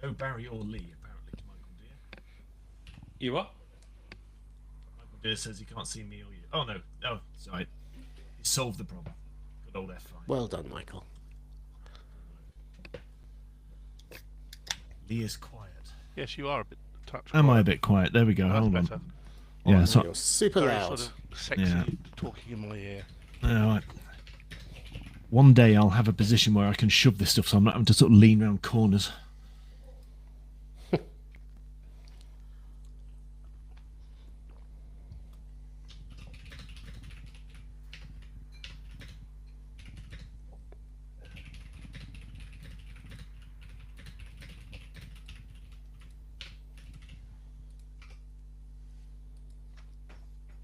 No Barry or Lee, apparently, Michael Dear. You what? Michael Dear says he can't see me or you. Oh, no. Oh, sorry. He solved the problem. Good old F5. Well done, Michael. Lee is quiet. Yes, you are a bit touch. Am I a bit quiet? There we go. That's Hold better. on. Yeah, so, You're super Very loud. sort of sexy Yeah. talking in my ear. right. One day I'll have a position where I can shove this stuff so I'm not having to sort of lean around corners.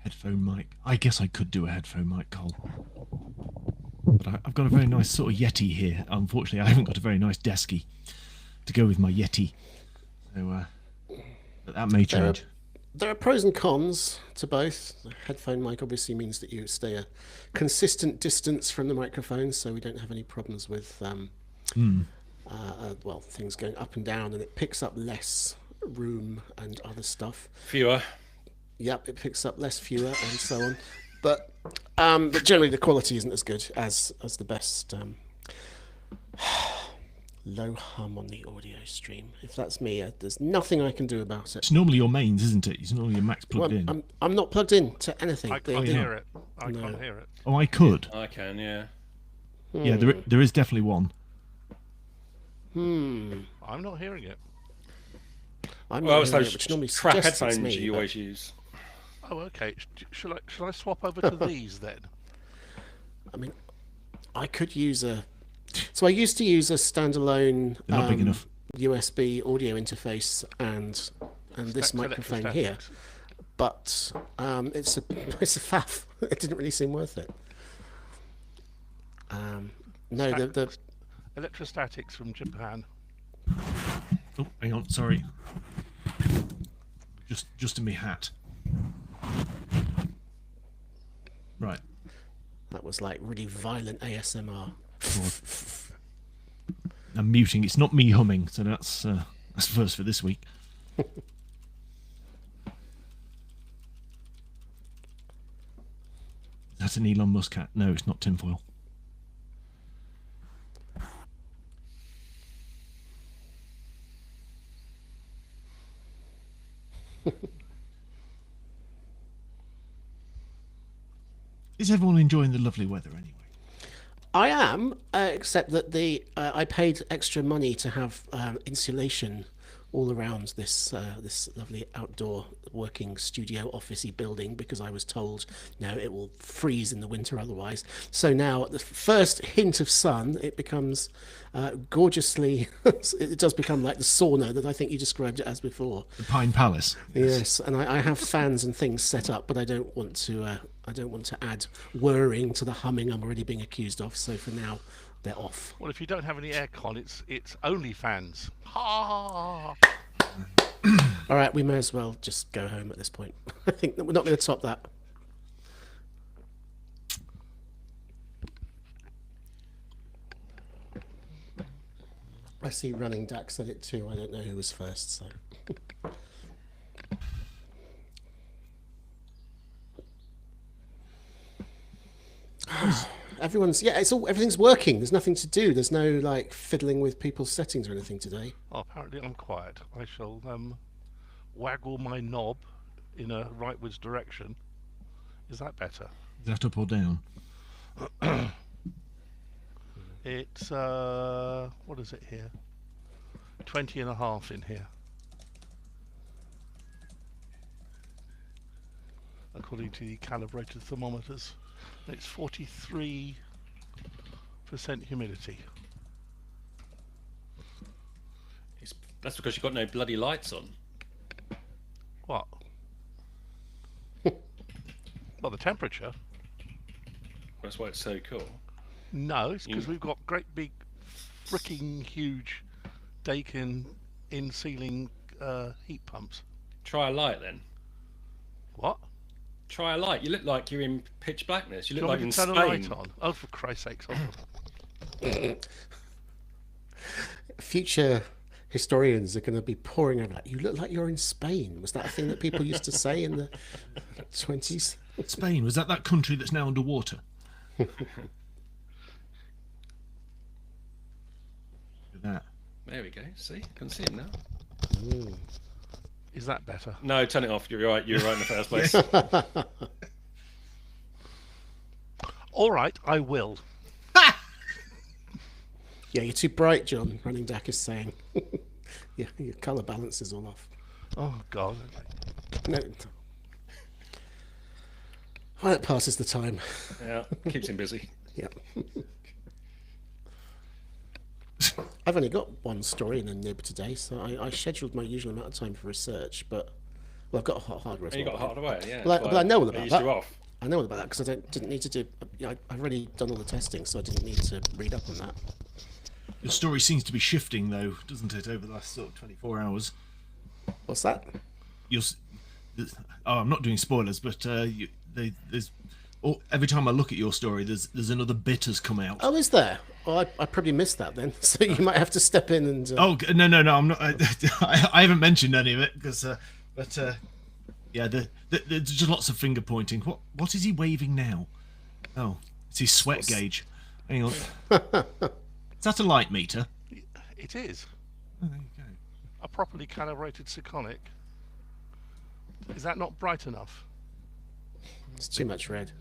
Headphone mic. I guess I could do a headphone mic, Cole. But I've got a very nice sort of Yeti here. Unfortunately, I haven't got a very nice desky to go with my Yeti. So but that may change. There are pros and cons to both. The headphone mic obviously means that you stay a consistent distance from the microphone, so we don't have any problems with well, things going up and down, and it picks up less room and other stuff. Fewer. Yep, it picks up less, fewer, and so on. But generally, the quality isn't as good as the best. Low hum on the audio stream. If that's me, there's nothing I can do about it. It's normally your mains, isn't it? It's normally your Mac's plugged Well, in. I'm not plugged in to anything. I can't hear it. I can't hear it. Oh, I could. I can, yeah. Yeah, there is definitely one. I'm not hearing it. I'm Well, not it's hearing those it, which normally crap suggests it's headphones me, you but- always use. Oh, okay. Shall I swap over to these then? I mean, I could use a. So I used to use a standalone They're not big enough. USB audio interface and this Spectre microphone here, electrostatics. but it's a faff. It didn't really seem worth it. No, the Electrostatics from Japan. Oh, hang on, sorry. Just in my hat. Right. that was like really violent ASMR. I'm muting. It's not me humming, so that's first for this week. That's an Elon Musk hat. No, it's not tinfoil. Is everyone enjoying the lovely weather anyway? I am, except that I paid extra money to have insulation all around this lovely outdoor working studio officey building, because I was told no, it will freeze in the winter otherwise. So now at the first hint of sun, it becomes gorgeously. It does become like the sauna that I think you described it as before. The Pine Palace. Yes, and I have fans and things set up, but I don't want to. I don't want to add whirring to the humming I'm already being accused of. So for now, they're off. Well, if you don't have any aircon, it's only fans. Ha! All right, we may as well just go home at this point. I think that we're not going to top that. I see Running Dak said it too. I don't know who was first, so. Everything's working. There's nothing to do. There's no like fiddling with people's settings or anything today. Oh, apparently I'm quiet. I shall waggle my knob in a rightwards direction. Is that better? Is that up or down? It's what is it here? 20.5 in here, according to the calibrated thermometers. It's 43% humidity. That's because you've got no bloody lights on. What? Well, the temperature. That's why it's so cool. No, it's because we've got great big, freaking huge Daikin in-ceiling heat pumps. Try a light then. What? Try a light. You look like you're in pitch blackness. You Do look you like want me in to turn Spain. a light on? Oh, for Christ's sake! Future historians are going to be pouring over like, you look like you're in Spain. Was that a thing that people used to say in the 20s? Spain, was that country that's now underwater? Look at that. There we go. See, can see him now. Is that better? No, turn it off. You're right. You're right in the first place. All right, I will. Yeah, you're too bright, John, Running Dak is saying. Yeah, your colour balance is all off. Oh God. No. Well, it passes the time. Yeah, keeps him busy. Yeah. I've only got one story in a nib today, so I scheduled my usual amount of time for research, but well, I've got a hardware as And you well. got hardware, yeah. Well, I know all about used that. you off. I know all about that because I didn't need to do. I've already done all the testing, so I didn't need to read up on that. Your story seems to be shifting, though, doesn't it, over the last sort of 24 hours? What's that? I'm not doing spoilers, but there's every time I look at your story, there's another bit has come out. Oh, is there? Well, I probably missed that then, so you might have to step in and. Oh no, I'm not. I haven't mentioned any of it because, yeah, there's just lots of finger pointing. What is he waving now? Oh, it's his sweat gauge. Hang on. Is that a light meter? It is Oh, there you go. a properly calibrated Sekonic. Is that not bright enough? It's too much red.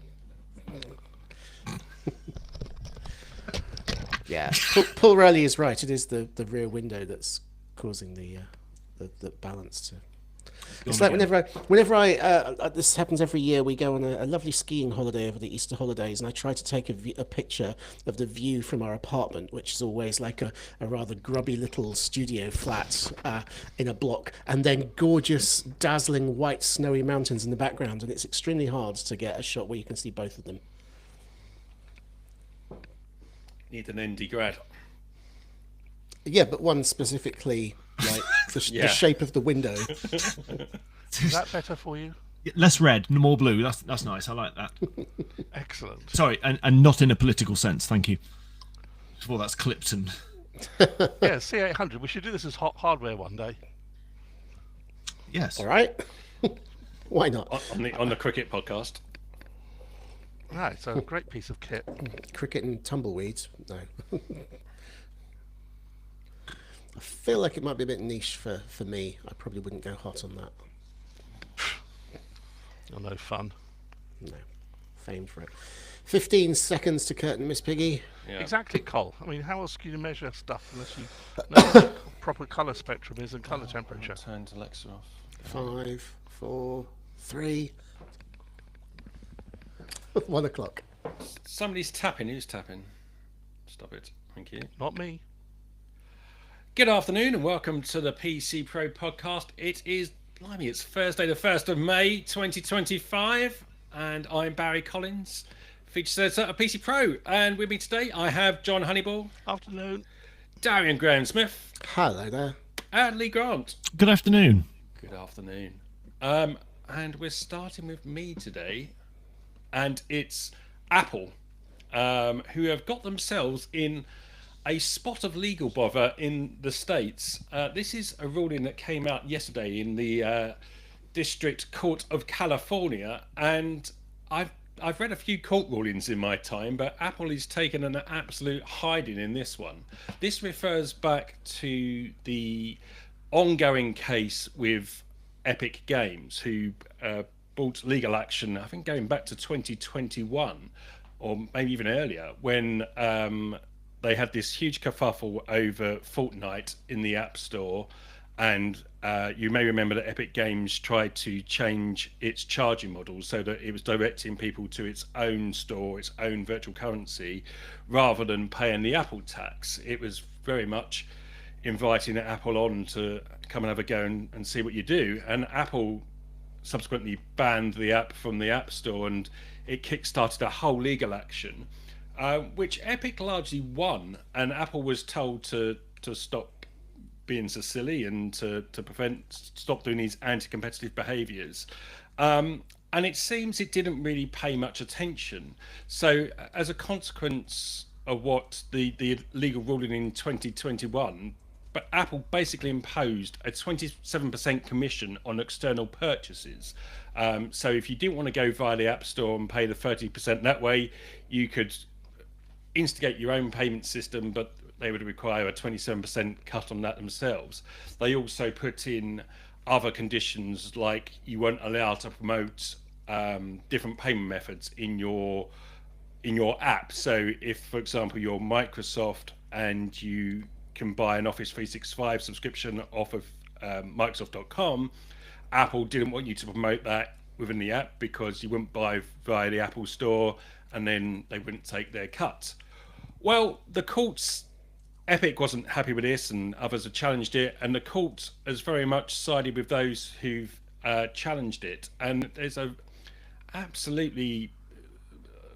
Yeah, Paul Riley is right. It is the rear window that's causing the balance to. It's like whenever I this happens every year. We go on a lovely skiing holiday over the Easter holidays, and I try to take a picture of the view from our apartment, which is always like a rather grubby little studio flat in a block, and then gorgeous, dazzling white snowy mountains in the background, and it's extremely hard to get a shot where you can see both of them. Need an ND grad. Yeah, but one specifically, like the Yeah. shape of the window. Is that better for you? Less red, more blue. That's nice. I like that. Excellent. Sorry, and not in a political sense. Thank you. Well, that's Clipton. Yeah, C800. We should do this as hardware one day. Yes. All right. Why not? On the cricket podcast. Ah, it's a great piece of kit. Cricket and tumbleweeds? No. I feel like it might be a bit niche for me. I probably wouldn't go hot on that. Oh, no fun. No. Famed for it. 15 seconds to curtain, Miss Piggy. Yeah. Exactly, Cole. I mean, how else can you measure stuff unless you know what the proper colour spectrum is and colour temperature? Turn Alexa off. 5, 4, 3. 1 o'clock. Somebody's tapping. Who's tapping? Stop it. Thank you. Not me. Good afternoon and welcome to the PC Pro podcast. It is, blimey, it's Thursday the 1st of May 2025 and I'm Barry Collins, feature editor of PC Pro. And with me today I have John Honeyball, Afternoon. Darian Graham-Smith, Hello there. and Lee Grant. Good afternoon. Good afternoon. And we're starting with me today, and it's Apple, who have got themselves in a spot of legal bother in the States. This is a ruling that came out yesterday in the District Court of California, and I've read a few court rulings in my time, but Apple is taking an absolute hiding in this one. This refers back to the ongoing case with Epic Games, who brought legal action, I think going back to 2021, or maybe even earlier, when they had this huge kerfuffle over Fortnite in the App Store. And you may remember that Epic Games tried to change its charging model so that it was directing people to its own store, its own virtual currency, rather than paying the Apple tax. It was very much inviting Apple on to come and have a go and see what you do. And Apple subsequently banned the app from the App Store, and it kick-started a whole legal action, which Epic largely won, and Apple was told to stop being so silly and to stop doing these anti-competitive behaviours. And it seems it didn't really pay much attention. So as a consequence of what the legal ruling in 2021, but Apple basically imposed a 27% commission on external purchases. So if you didn't want to go via the App Store and pay the 30% that way, you could instigate your own payment system, but they would require a 27% cut on that themselves. They also put in other conditions, like you weren't allowed to promote different payment methods in your app. So if, for example, you're Microsoft and you can buy an Office 365 subscription off of Microsoft.com, Apple didn't want you to promote that within the app because you wouldn't buy via the Apple Store and then they wouldn't take their cut. Well, the courts, Epic wasn't happy with this and others have challenged it, and the court has very much sided with those who've challenged it. And there's a absolutely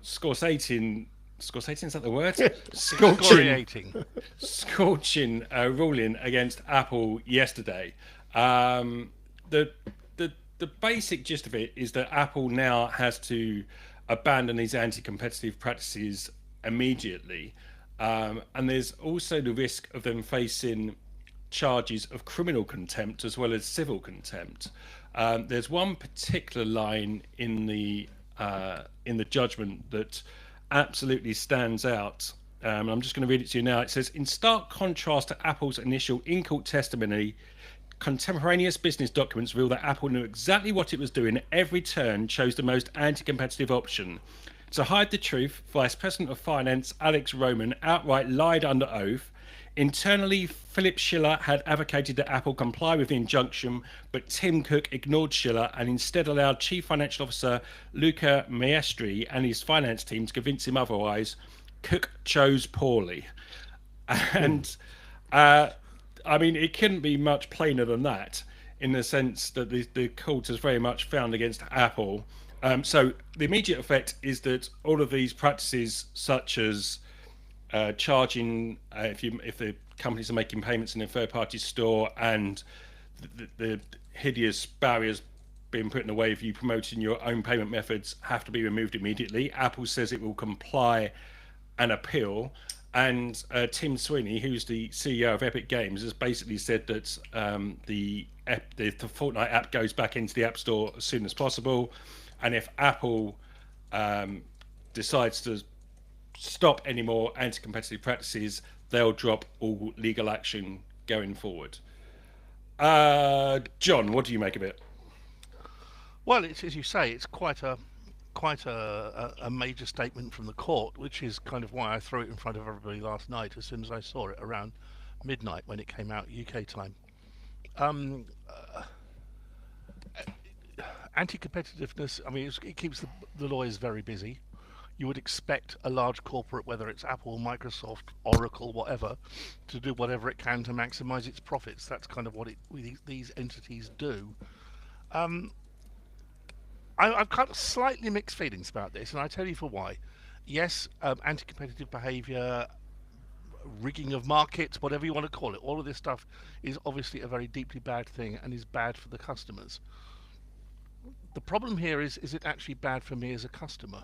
scorchating, is that the word? Scorching ruling against Apple yesterday. The basic gist of it is that Apple now has to abandon these anti-competitive practices immediately, and there's also the risk of them facing charges of criminal contempt as well as civil contempt. There's one particular line in the judgment that absolutely stands out. I'm just going to read it to you now. It says, in stark contrast to Apple's initial in-court testimony, contemporaneous business documents reveal that Apple knew exactly what it was doing at every turn, chose the most anti-competitive option. To hide the truth, Vice President of Finance Alex Roman outright lied under oath. Internally, Philip Schiller had advocated that Apple comply with the injunction, but Tim Cook ignored Schiller and instead allowed Chief Financial Officer Luca Maestri and his finance team to convince him otherwise. Cook chose poorly. And I mean, it couldn't be much plainer than that, in the sense that the court has very much found against Apple. So the immediate effect is that all of these practices, such as charging if the companies are making payments in a third-party store, and the hideous barriers being put in the way of you promoting your own payment methods, have to be removed immediately. Apple says it will comply and appeal. And Tim Sweeney, who's the CEO of Epic Games, has basically said that the Fortnite app goes back into the App Store as soon as possible. And if Apple decides to stop any more anti-competitive practices, they'll drop all legal action going forward. John, what do you make of it? Well, it's, as you say, it's quite a major statement from the court, which is kind of why I threw it in front of everybody last night as soon as I saw it around midnight when it came out UK time. Anti-competitiveness, I mean, it keeps the lawyers very busy. You would expect a large corporate, whether it's Apple, Microsoft, Oracle, whatever, to do whatever it can to maximize its profits. That's kind of what these entities do. I've got slightly mixed feelings about this, and I tell you for why. Yes, anti-competitive behaviour, rigging of markets, whatever you want to call it, all of this stuff is obviously a very deeply bad thing and is bad for the customers. The problem here is it actually bad for me as a customer?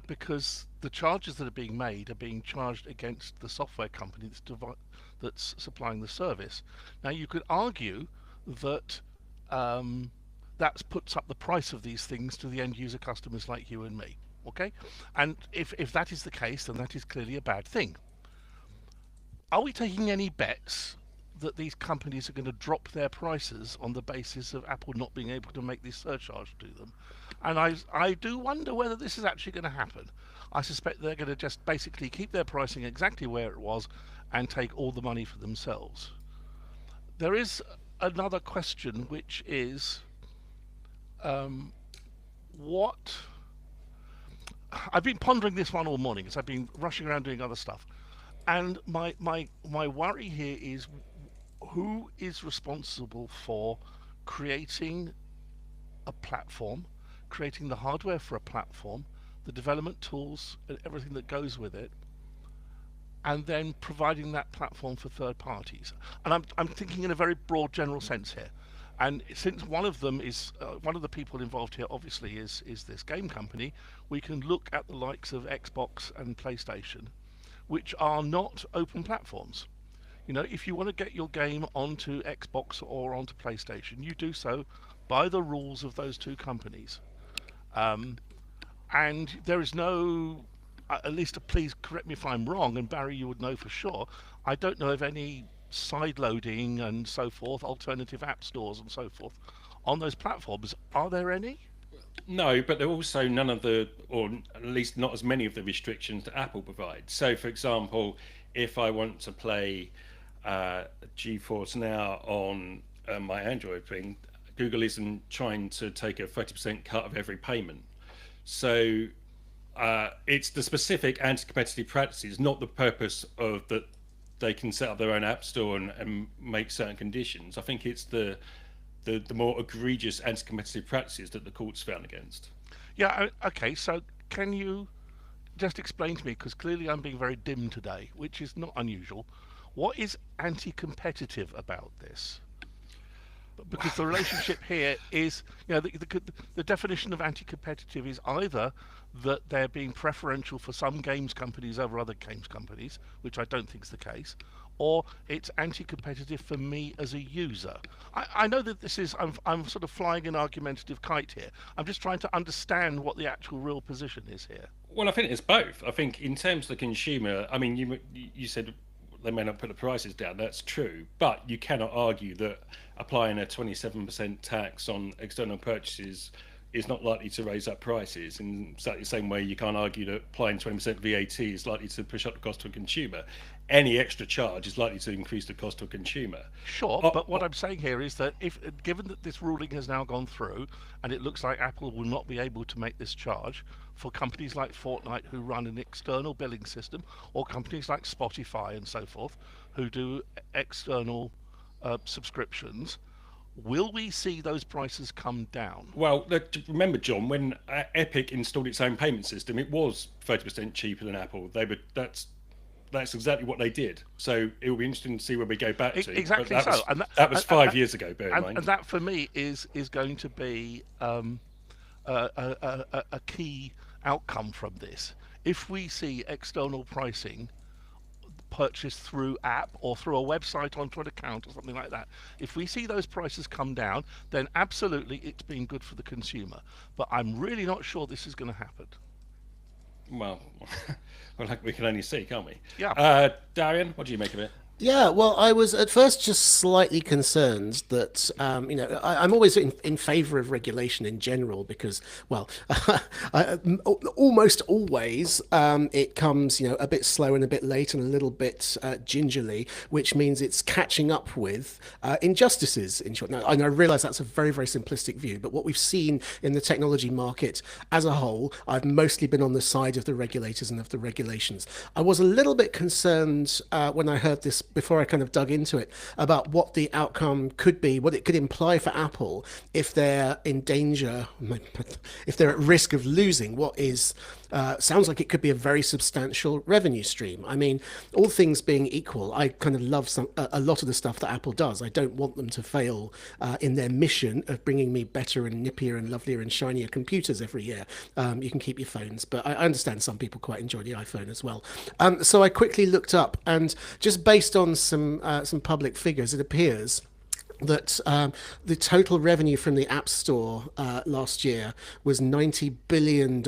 Because the charges that are being made are being charged against the software company that's supplying the service. Now, you could argue that that puts up the price of these things to the end user customers like you and me. Okay? And if that is the case, then that is clearly a bad thing. Are we taking any bets that these companies are going to drop their prices on the basis of Apple not being able to make this surcharge to them? And I do wonder whether this is actually going to happen. I suspect they're going to just basically keep their pricing exactly where it was and take all the money for themselves. There is another question, which is what... I've been pondering this one all morning as I've been rushing around doing other stuff. And my worry here is who is responsible for creating a platform, creating the hardware for a platform, the development tools and everything that goes with it, and then providing that platform for third parties. And I'm thinking in a very broad general sense here. And since one of them is one of the people involved here obviously is this game company, we can look at the likes of Xbox and PlayStation, which are not open platforms. You know, if you want to get your game onto Xbox or onto PlayStation, you do so by the rules of those two companies. And there is no, at least please correct me if I'm wrong, and Barry, you would know for sure. I don't know of any side loading and so forth, alternative app stores and so forth on those platforms. Are there any? No, but there are also none of the, or at least not as many of the restrictions that Apple provides. So, for example, if I want to play GeForce Now on my Android thing, Google isn't trying to take a 30% cut of every payment. So it's the specific anti-competitive practices, not the purpose of that they can set up their own app store and make certain conditions. I think it's the more egregious anti-competitive practices that the courts found against. Yeah, okay, so can you just explain to me, because clearly I'm being very dim today, which is not unusual, what is anti-competitive about this? Because the relationship here is, you know, the definition of anti-competitive is either that they're being preferential for some games companies over other games companies, which I don't think is the case, or it's anti-competitive for me as a user. I know that this is, I'm sort of flying an argumentative kite here. I'm just trying to understand what the actual real position is here. Well, I think it's both. I think in terms of the consumer, I mean, you said they may not put the prices down. That's true, but you cannot argue that applying a 27% tax on external purchases is not likely to raise up prices. In exactly the same way, you can't argue that applying 20% VAT is likely to push up the cost to a consumer. Any extra charge is likely to increase the cost to a consumer. Sure, but what I'm saying here is that if, given that this ruling has now gone through, and it looks like Apple will not be able to make this charge for companies like Fortnite who run an external billing system, or companies like Spotify and so forth who do external subscriptions, will we see those prices come down? Well, remember, John, when Epic installed its own payment system, it was 30% cheaper than Apple. That's exactly what they did. So it will be interesting to see where we go back to. Exactly so. That was 5 years ago, bear in mind. And that, for me, is going to be a key outcome from this. If we see external pricing purchased through app or through a website onto an account or something like that, if we see those prices come down, then absolutely it's been good for the consumer. But I'm really not sure this is going to happen. Well, we can only see, can't we? Yeah. Darian, what do you make of it? Yeah, well, I was at first just slightly concerned that, I'm always in favor of regulation in general because, well, almost always it comes, a bit slow and a bit late and a little bit gingerly, which means it's catching up with injustices, in short. Now, I realize that's a very, very simplistic view, but what we've seen in the technology market as a whole, I've mostly been on the side of the regulators and of the regulations. I was a little bit concerned when I heard this before I kind of dug into it about what the outcome could be, what it could imply for Apple if they're in danger, if they're at risk of losing what is sounds like it could be a very substantial revenue stream. I mean, all things being equal, I kind of love a lot of the stuff that Apple does. I don't want them to fail in their mission of bringing me better and nippier and lovelier and shinier computers every year. You can keep your phones, but I understand some people quite enjoy the iPhone as well. So I quickly looked up, and just based on some public figures, it appears that the total revenue from the App Store last year was $90 billion,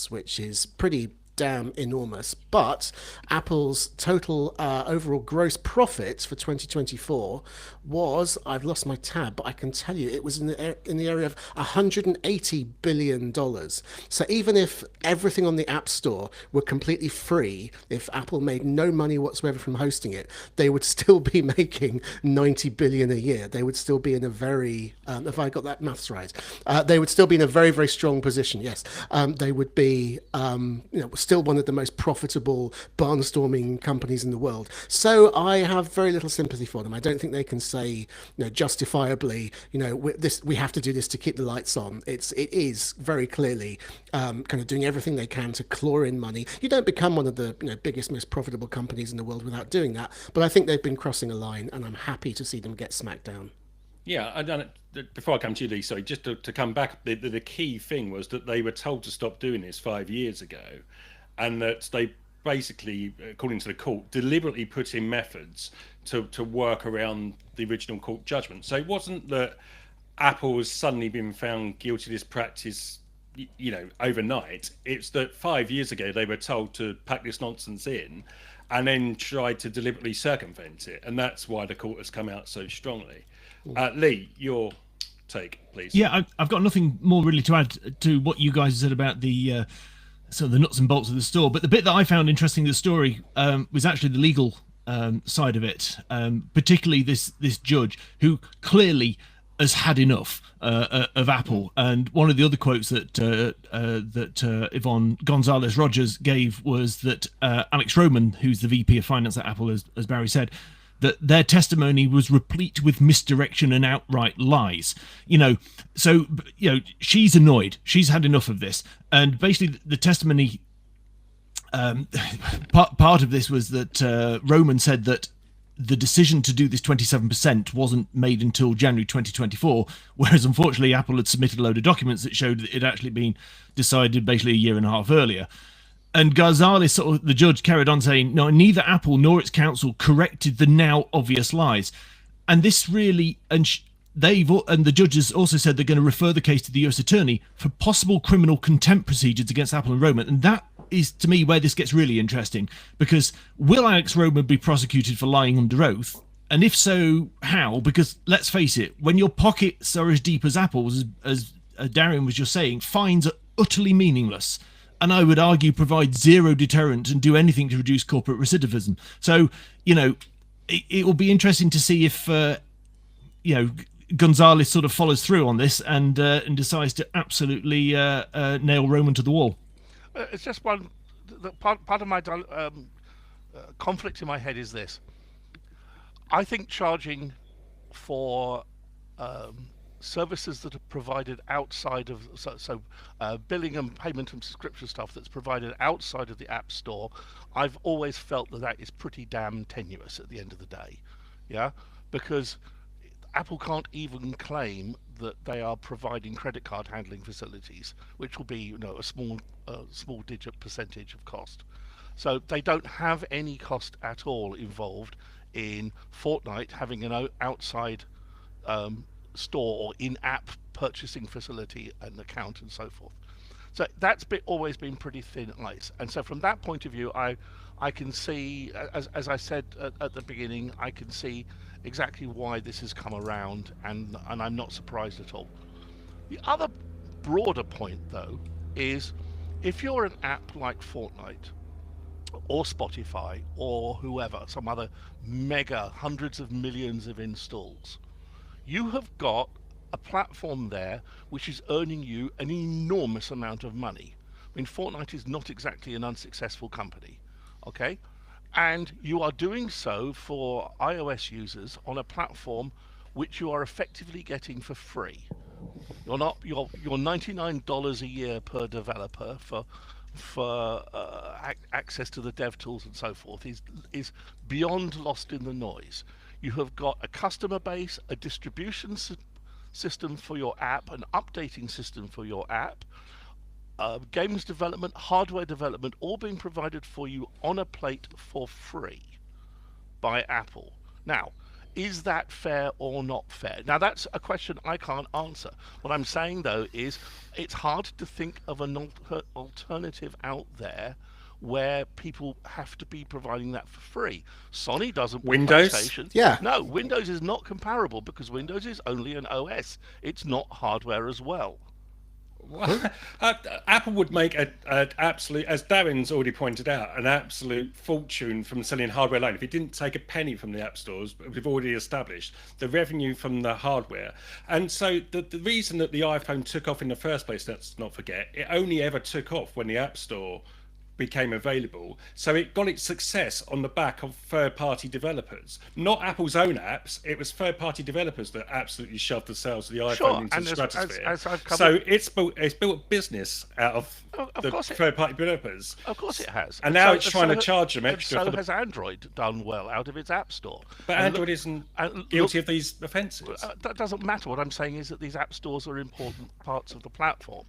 which is pretty damn enormous. But Apple's total overall gross profit for 2024 was, I've lost my tab, but I can tell you it was in the area of $180 billion. So even if everything on the App Store were completely free, if Apple made no money whatsoever from hosting it, they would still be making $90 billion a year. They would still be in a very, if I got that maths right, they would still be in a very, very strong position. Yes, they would be, still one of the most profitable barnstorming companies in the world. So I have very little sympathy for them. I don't think they can say, justifiably, we have to do this to keep the lights on. It is very clearly kind of doing everything they can to claw in money. You don't become one of the biggest, most profitable companies in the world without doing that. But I think they've been crossing a line, and I'm happy to see them get smacked down. Yeah, before I come to you, Lee, sorry, just to come back, the key thing was that they were told to stop doing this 5 years ago, and that they basically, according to the court, deliberately put in methods to work around the original court judgment. So it wasn't that Apple has suddenly been found guilty of this practice, overnight. It's that 5 years ago they were told to pack this nonsense in and then tried to deliberately circumvent it. And that's why the court has come out so strongly. Lee, your take, please. Yeah, I've got nothing more really to add to what you guys said about the sort of the nuts and bolts of the store. But the bit that I found interesting in the story was actually the legal side of it, particularly this judge who clearly has had enough of Apple. And one of the other quotes that Yvonne Gonzalez Rogers gave was that Alex Roman, who's the VP of Finance at Apple, as Barry said, that their testimony was replete with misdirection and outright lies. So she's annoyed. She's had enough of this. And basically the testimony, part of this was that Roman said that the decision to do this 27% wasn't made until January 2024, whereas unfortunately Apple had submitted a load of documents that showed that it had actually been decided basically a year and a half earlier. And Gonzalez, the judge, carried on saying, no, neither Apple nor its counsel corrected the now obvious lies. And this really, and the judges also said they're going to refer the case to the US attorney for possible criminal contempt procedures against Apple and Roman. And that is, to me, where this gets really interesting, because will Alex Roman be prosecuted for lying under oath? And if so, how? Because let's face it, when your pockets are as deep as Apple's, as Darian was just saying, fines are utterly meaningless. And I would argue provide zero deterrent and do anything to reduce corporate recidivism. So, it will be interesting to see if, Gonzalez sort of follows through on this and decides to absolutely nail Roman to the wall. It's just one. Part of my conflict in my head is this. I think charging for services that are provided outside of billing and payment and subscription stuff that's provided outside of the App Store, I've always felt that is pretty damn tenuous at the end of the day. Yeah, because Apple can't even claim that they are providing credit card handling facilities, which will be a small digit percentage of cost. So they don't have any cost at all involved in Fortnite having an outside store or in-app purchasing facility and account and so forth. So that's always been pretty thin ice. And so from that point of view, I can see, as I said at the beginning, I can see exactly why this has come around, and I'm not surprised at all. The other broader point, though, is if you're an app like Fortnite or Spotify or whoever, some other mega hundreds of millions of installs, you have got a platform there which is earning you an enormous amount of money. I mean, Fortnite is not exactly an unsuccessful company, okay? And you are doing so for iOS users on a platform which you are effectively getting for free. You're $99 a year per developer for access to the dev tools and so forth is beyond lost in the noise. You have got a customer base, a distribution system for your app, an updating system for your app, games development, hardware development, all being provided for you on a plate for free by Apple. Now, is that fair or not fair? Now, that's a question I can't answer. What I'm saying, though, is it's hard to think of an alternative out there where people have to be providing that for free. Sony doesn't. Windows? PlayStation. Yeah. No, Windows is not comparable because Windows is only an OS. It's not hardware as well. Well, Apple would make an absolute, as Darren's already pointed out, an absolute fortune from selling hardware alone. If it didn't take a penny from the app stores, we've already established the revenue from the hardware. And so the reason that the iPhone took off in the first place, let's not forget, it only ever took off when the App Store became available. So it got its success on the back of third-party developers, not Apple's own apps. It was third-party developers that absolutely shoved the sales of the iPhone into the stratosphere. So it's built a business out of the third-party developers. Of course it has. And now it's trying to charge them extra. So has Android done well out of its app store. But Android isn't guilty of these offences. That doesn't matter. What I'm saying is that these app stores are important parts of the platform.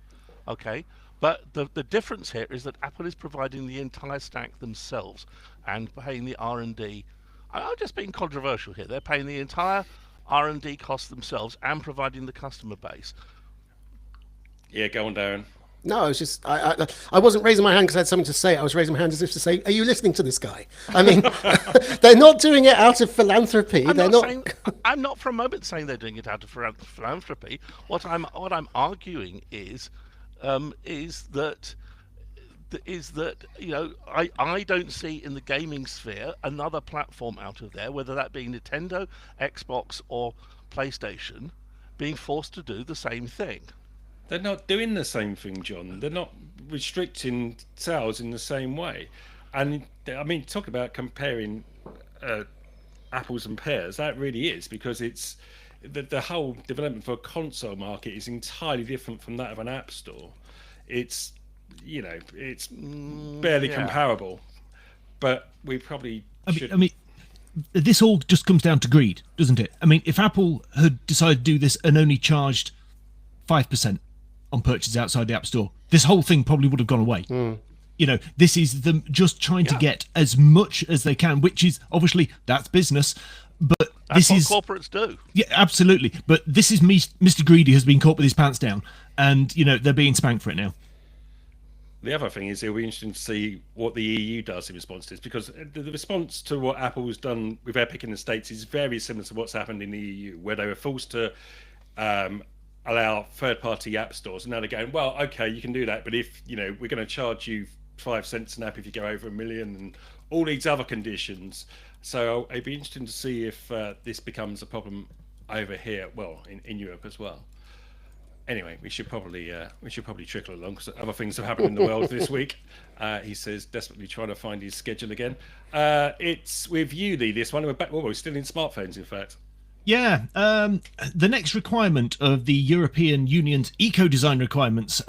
Okay, But the difference here is that Apple is providing the entire stack themselves and paying the R&D. I'm just being controversial here. They're paying the entire R&D cost themselves and providing the customer base. Yeah, go on, Darren. No, I was just I wasn't raising my hand because I had something to say. I was raising my hand as if to say, "Are you listening to this guy?" I mean, they're not doing it out of philanthropy. I'm not for a moment saying they're doing it out of philanthropy. What I'm arguing is that I don't see in the gaming sphere another platform out of there, whether that be Nintendo, Xbox, or PlayStation, being forced to do the same thing. They're not doing the same thing, John. They're not restricting sales in the same way. And I mean, talk about comparing apples and pears. That really is, because it's the whole development for a console market is entirely different from that of an app store. It's it's barely comparable. But we probably should. I mean, this all just comes down to greed, doesn't it? I mean, if Apple had decided to do this and only charged 5% on purchases outside the App Store, this whole thing probably would have gone away. This is them just trying to get as much as they can, which is obviously that's business. But that's this what corporates do. Yeah, absolutely. But this is Mr. Greedy has been caught with his pants down, and they're being spanked for it now. The other thing is it'll be interesting to see what the EU does in response to this, because the response to what Apple's done with Epic in the States is very similar to what's happened in the EU, where they were forced to allow third-party app stores, and now they're going, well, okay, you can do that, but if we're going to charge you 5 cents an app if you go over 1 million, and all these other conditions. So it'd be interesting to see if this becomes a problem over here, well, in Europe as well. Anyway, we should probably trickle along because other things have happened in the world this week. He says, desperately trying to find his schedule again. It's with you, Lee, this one. We're back. Well, we're still in smartphones, in fact. Yeah, the next requirement of the European Union's eco-design requirements,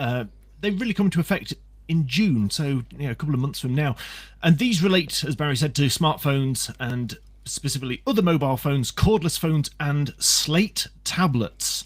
they've really come into effect in June, so a couple of months from now. And these relate, as Barry said, to smartphones and specifically other mobile phones, cordless phones, and slate tablets.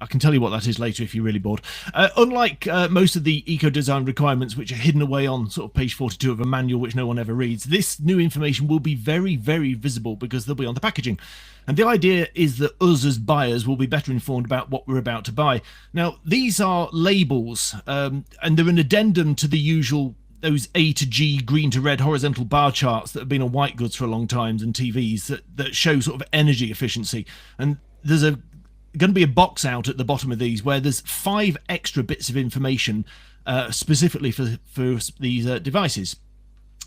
I can tell you what that is later if you're really bored. Unlike most of the eco-design requirements, which are hidden away on sort of page 42 of a manual which no one ever reads, this new information will be very, very visible because they'll be on the packaging. And the idea is that us as buyers will be better informed about what we're about to buy. Now, these are labels, and they're an addendum to the usual those A to G, green to red horizontal bar charts that have been on white goods for a long time and TVs that show sort of energy efficiency. And there's going to be a box out at the bottom of these where there's 5 extra bits of information specifically for these devices.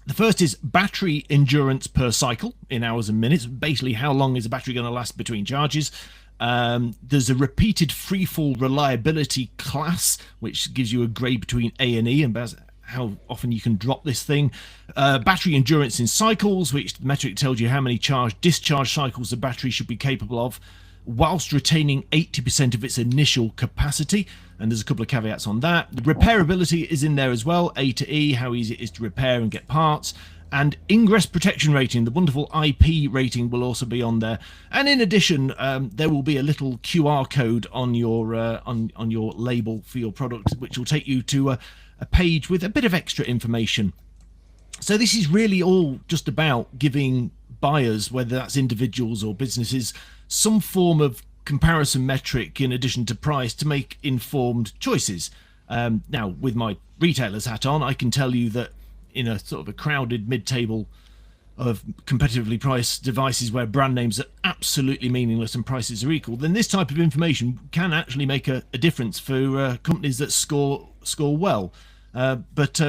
The first is battery endurance per cycle in hours and minutes. Basically, how long is a battery going to last between charges? There's a repeated freefall reliability class, which gives you a grade between A and E, and how often you can drop this thing. Battery endurance in cycles, which the metric tells you how many discharge cycles the battery should be capable of, whilst retaining 80% of its initial capacity. And there's a couple of caveats on that. The repairability is in there as well, A to E, how easy it is to repair and get parts. And ingress protection rating, the wonderful IP rating, will also be on there. And in addition, there will be a little QR code on your on your label for your product, which will take you to a page with a bit of extra information. So this is really all just about giving buyers, whether that's individuals or businesses, some form of comparison metric in addition to price to make informed choices. Now, with my retailer's hat on, I can tell you that in a sort of a crowded mid-table of competitively priced devices where brand names are absolutely meaningless and prices are equal, then this type of information can actually make a difference for companies that score well. But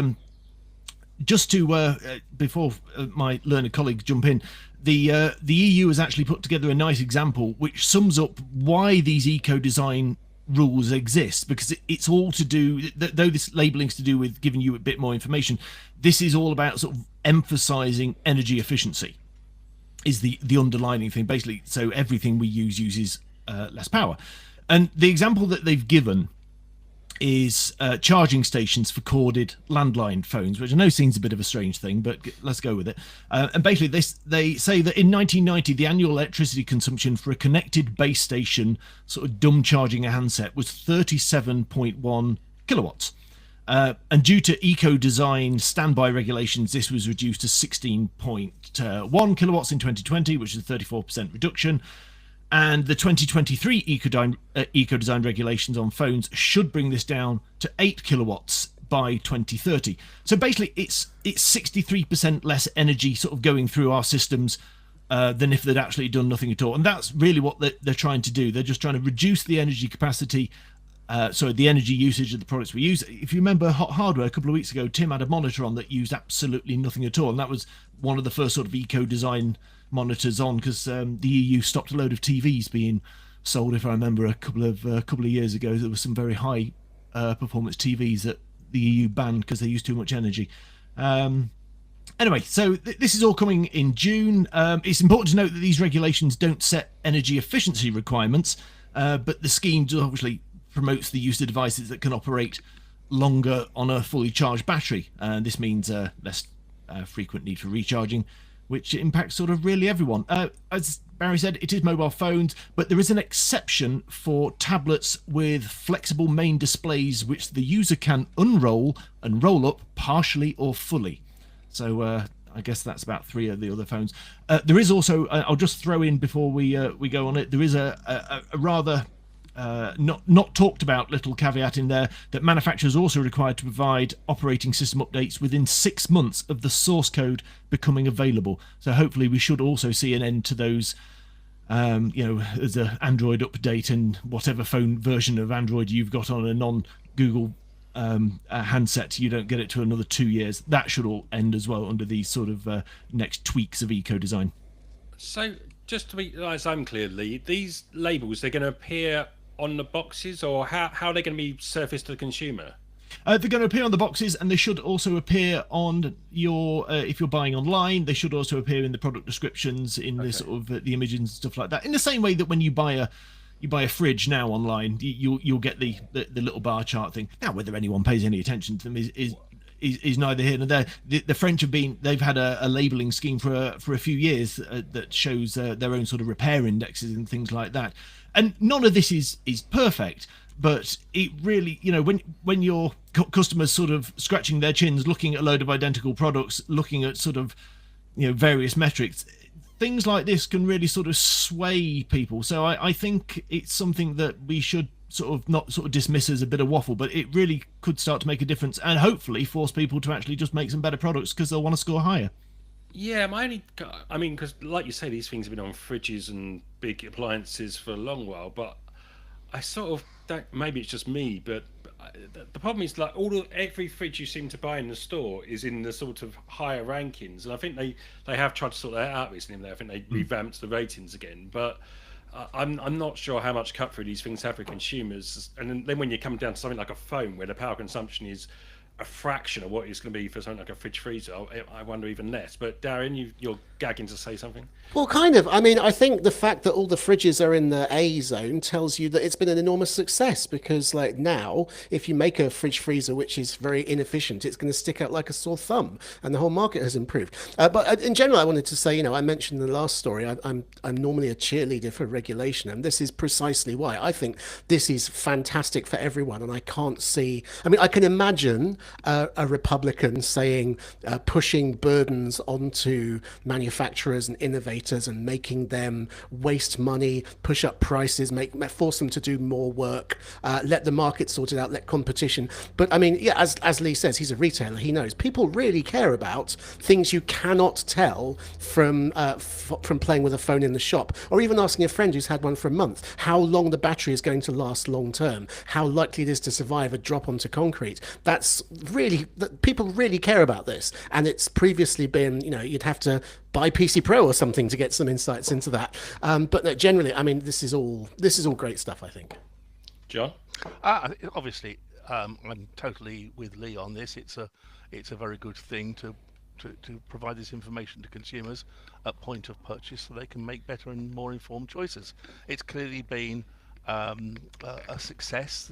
just to before my learned colleagues jump in, the EU has actually put together a nice example which sums up why these eco-design rules exist, because it's all to do, though this labelling's to do with giving you a bit more information, this is all about sort of emphasising energy efficiency is the underlining thing, basically. So everything we use uses less power. And the example that they've given is charging stations for corded landline phones, which I know seems a bit of a strange thing, but let's go with it. And basically they say that in 1990 the annual electricity consumption for a connected base station sort of dumb charging a handset was 37.1 kilowatts. And due to eco-design standby regulations, this was reduced to 16.1 kilowatts in 2020, which is a 34% reduction. And the 2023 eco-design regulations on phones should bring this down to 8 kilowatts by 2030. So basically, it's 63% less energy sort of going through our systems than if they'd actually done nothing at all. And that's really what they're trying to do. They're just trying to reduce the energy capacity, the energy usage of the products we use. If you remember Hot Hardware a couple of weeks ago, Tim had a monitor on that used absolutely nothing at all, and that was one of the first sort of eco-design monitors on, because the EU stopped a load of TVs being sold. If I remember, a couple of years ago, there was some very high performance TVs that the EU banned because they used too much energy. Anyway, so this is all coming in June. It's important to note that these regulations don't set energy efficiency requirements, but the scheme obviously promotes the use of devices that can operate longer on a fully charged battery. This means less frequent need for recharging, which impacts sort of really everyone. As Barry said, it is mobile phones, but there is an exception for tablets with flexible main displays, which the user can unroll and roll up partially or fully. So I guess that's about 3 of the other phones. There is also, I'll just throw in before we go on it, there is a rather not talked about little caveat in there that manufacturers are also required to provide operating system updates within 6 months of the source code becoming available. So hopefully we should also see an end to those, as an Android update and whatever phone version of Android you've got on a non-Google handset, you don't get it to another 2 years. That should all end as well under these sort of next tweaks of eco-design. So just to be, as I'm clear, Lee, these labels, they're going to appear on the boxes, or how are they going to be surfaced to the consumer? They're going to appear on the boxes, and they should also appear on your if you're buying online. They should also appear in the product descriptions, in the sort of the images and stuff like that. In the same way that when you buy a fridge now online, you'll get the little bar chart thing. Now, whether anyone pays any attention to them is neither here nor there. The French they've had a labelling scheme for a few years that shows their own sort of repair indexes and things like that. And none of this is perfect, but it really, when your customers sort of scratching their chins, looking at a load of identical products, looking at sort of, various metrics, things like this can really sort of sway people. So I think it's something that we should not dismiss as a bit of waffle, but it really could start to make a difference and hopefully force people to actually just make some better products because they'll want to score higher. Yeah, because like you say, these things have been on fridges and big appliances for a long while, but I sort of don't, maybe it's just me, but the problem is like every fridge you seem to buy in the store is in the sort of higher rankings, and I think they have tried to sort that out recently. I think they revamped the ratings again, but I'm not sure how much cut through these things have for consumers. And then when you come down to something like a phone where the power consumption is a fraction of what it's going to be for something like a fridge freezer, I wonder even less. But Darren, you're gagging to say something. Well, kind of. I mean, I think the fact that all the fridges are in the A zone tells you that it's been an enormous success, because like now, if you make a fridge freezer which is very inefficient, it's going to stick out like a sore thumb, and the whole market has improved. But in general, I wanted to say, I mentioned in the last story, I'm normally a cheerleader for regulation, and this is precisely why. I think this is fantastic for everyone, and I can't see. I mean, I can imagine a Republican saying, pushing burdens onto manufacturers and innovators and making them waste money, push up prices, force them to do more work, let the market sort it out, let competition. But I mean, yeah, as Lee says, he's a retailer, he knows people really care about things you cannot tell from playing with a phone in the shop, or even asking a friend who's had one for a month how long the battery is going to last long term, how likely it is to survive a drop onto concrete. That's really, people really care about this, and it's previously been, you'd have to buy PC Pro or something to get some insights into that. But no, generally, I mean, this is all great stuff, I think. John? Obviously, I'm totally with Lee on this. It's a very good thing to provide this information to consumers at point of purchase so they can make better and more informed choices. It's clearly been a success.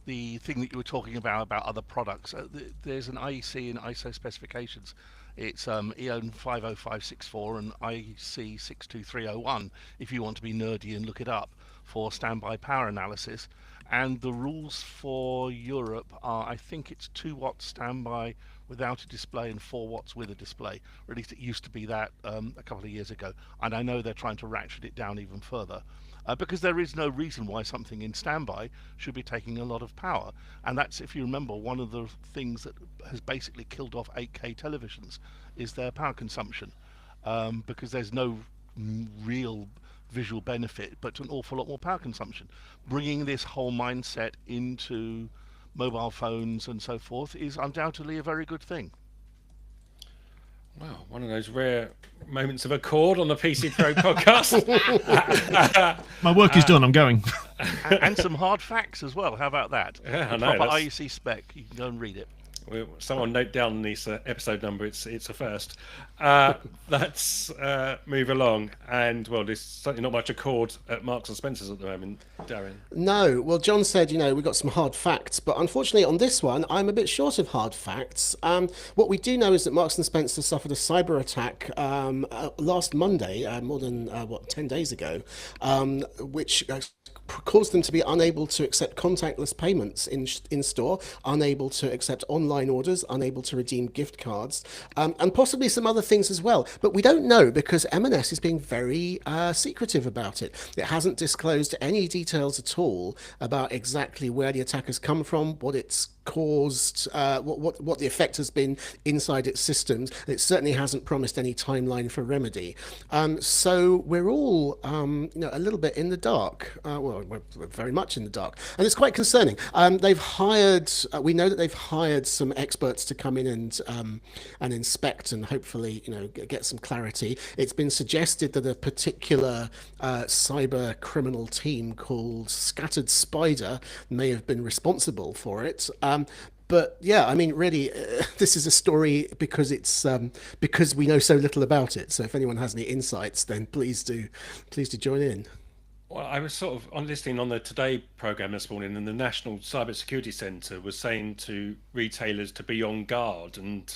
The thing that you were talking about other products, there's an IEC and ISO specifications. It's EON 50564 and IEC 62301 if you want to be nerdy and look it up, for standby power analysis. And the rules for Europe are, I think it's 2 watts standby without a display and 4 watts with a display. Or at least it used to be that a couple of years ago. And I know they're trying to ratchet it down even further. Because there is no reason why something in standby should be taking a lot of power. And that's, if you remember, one of the things that has basically killed off 8K televisions is their power consumption. Because there's no real visual benefit, but an awful lot more power consumption. Bringing this whole mindset into mobile phones and so forth is undoubtedly a very good thing. Wow, one of those rare moments of accord on the PC Pro podcast. My work is done. I'm going. And some hard facts as well. How about that? Yeah, I A know, proper that's- IEC spec. You can go and read it. Someone note down this episode number. It's a first. Let's move along. And well, there's certainly not much accord at Marks and Spencers at the moment, Darren. No, well, John said, we've got some hard facts, but unfortunately on this one, I'm a bit short of hard facts. What we do know is that Marks and Spencer suffered a cyber attack last Monday, more than 10 days ago, which caused them to be unable to accept contactless payments in store, unable to accept online orders, unable to redeem gift cards, and possibly some other things as well. But we don't know because M&S is being very secretive about it. It hasn't disclosed any details at all about exactly where the attack has come from, what it's caused, what the effect has been inside its systems. It certainly hasn't promised any timeline for remedy. So we're all, a little bit in the dark. Well, we're very much in the dark, and it's quite concerning. They've hired. We know that they've hired some experts to come in and inspect and hopefully, get some clarity. It's been suggested that a particular cyber criminal team called Scattered Spider may have been responsible for it. But yeah, I mean, really, this is a story because it's because we know so little about it. So if anyone has any insights, then please do join in. Well, I was sort of listening on the Today program this morning, and the National Cyber Security Centre was saying to retailers to be on guard, and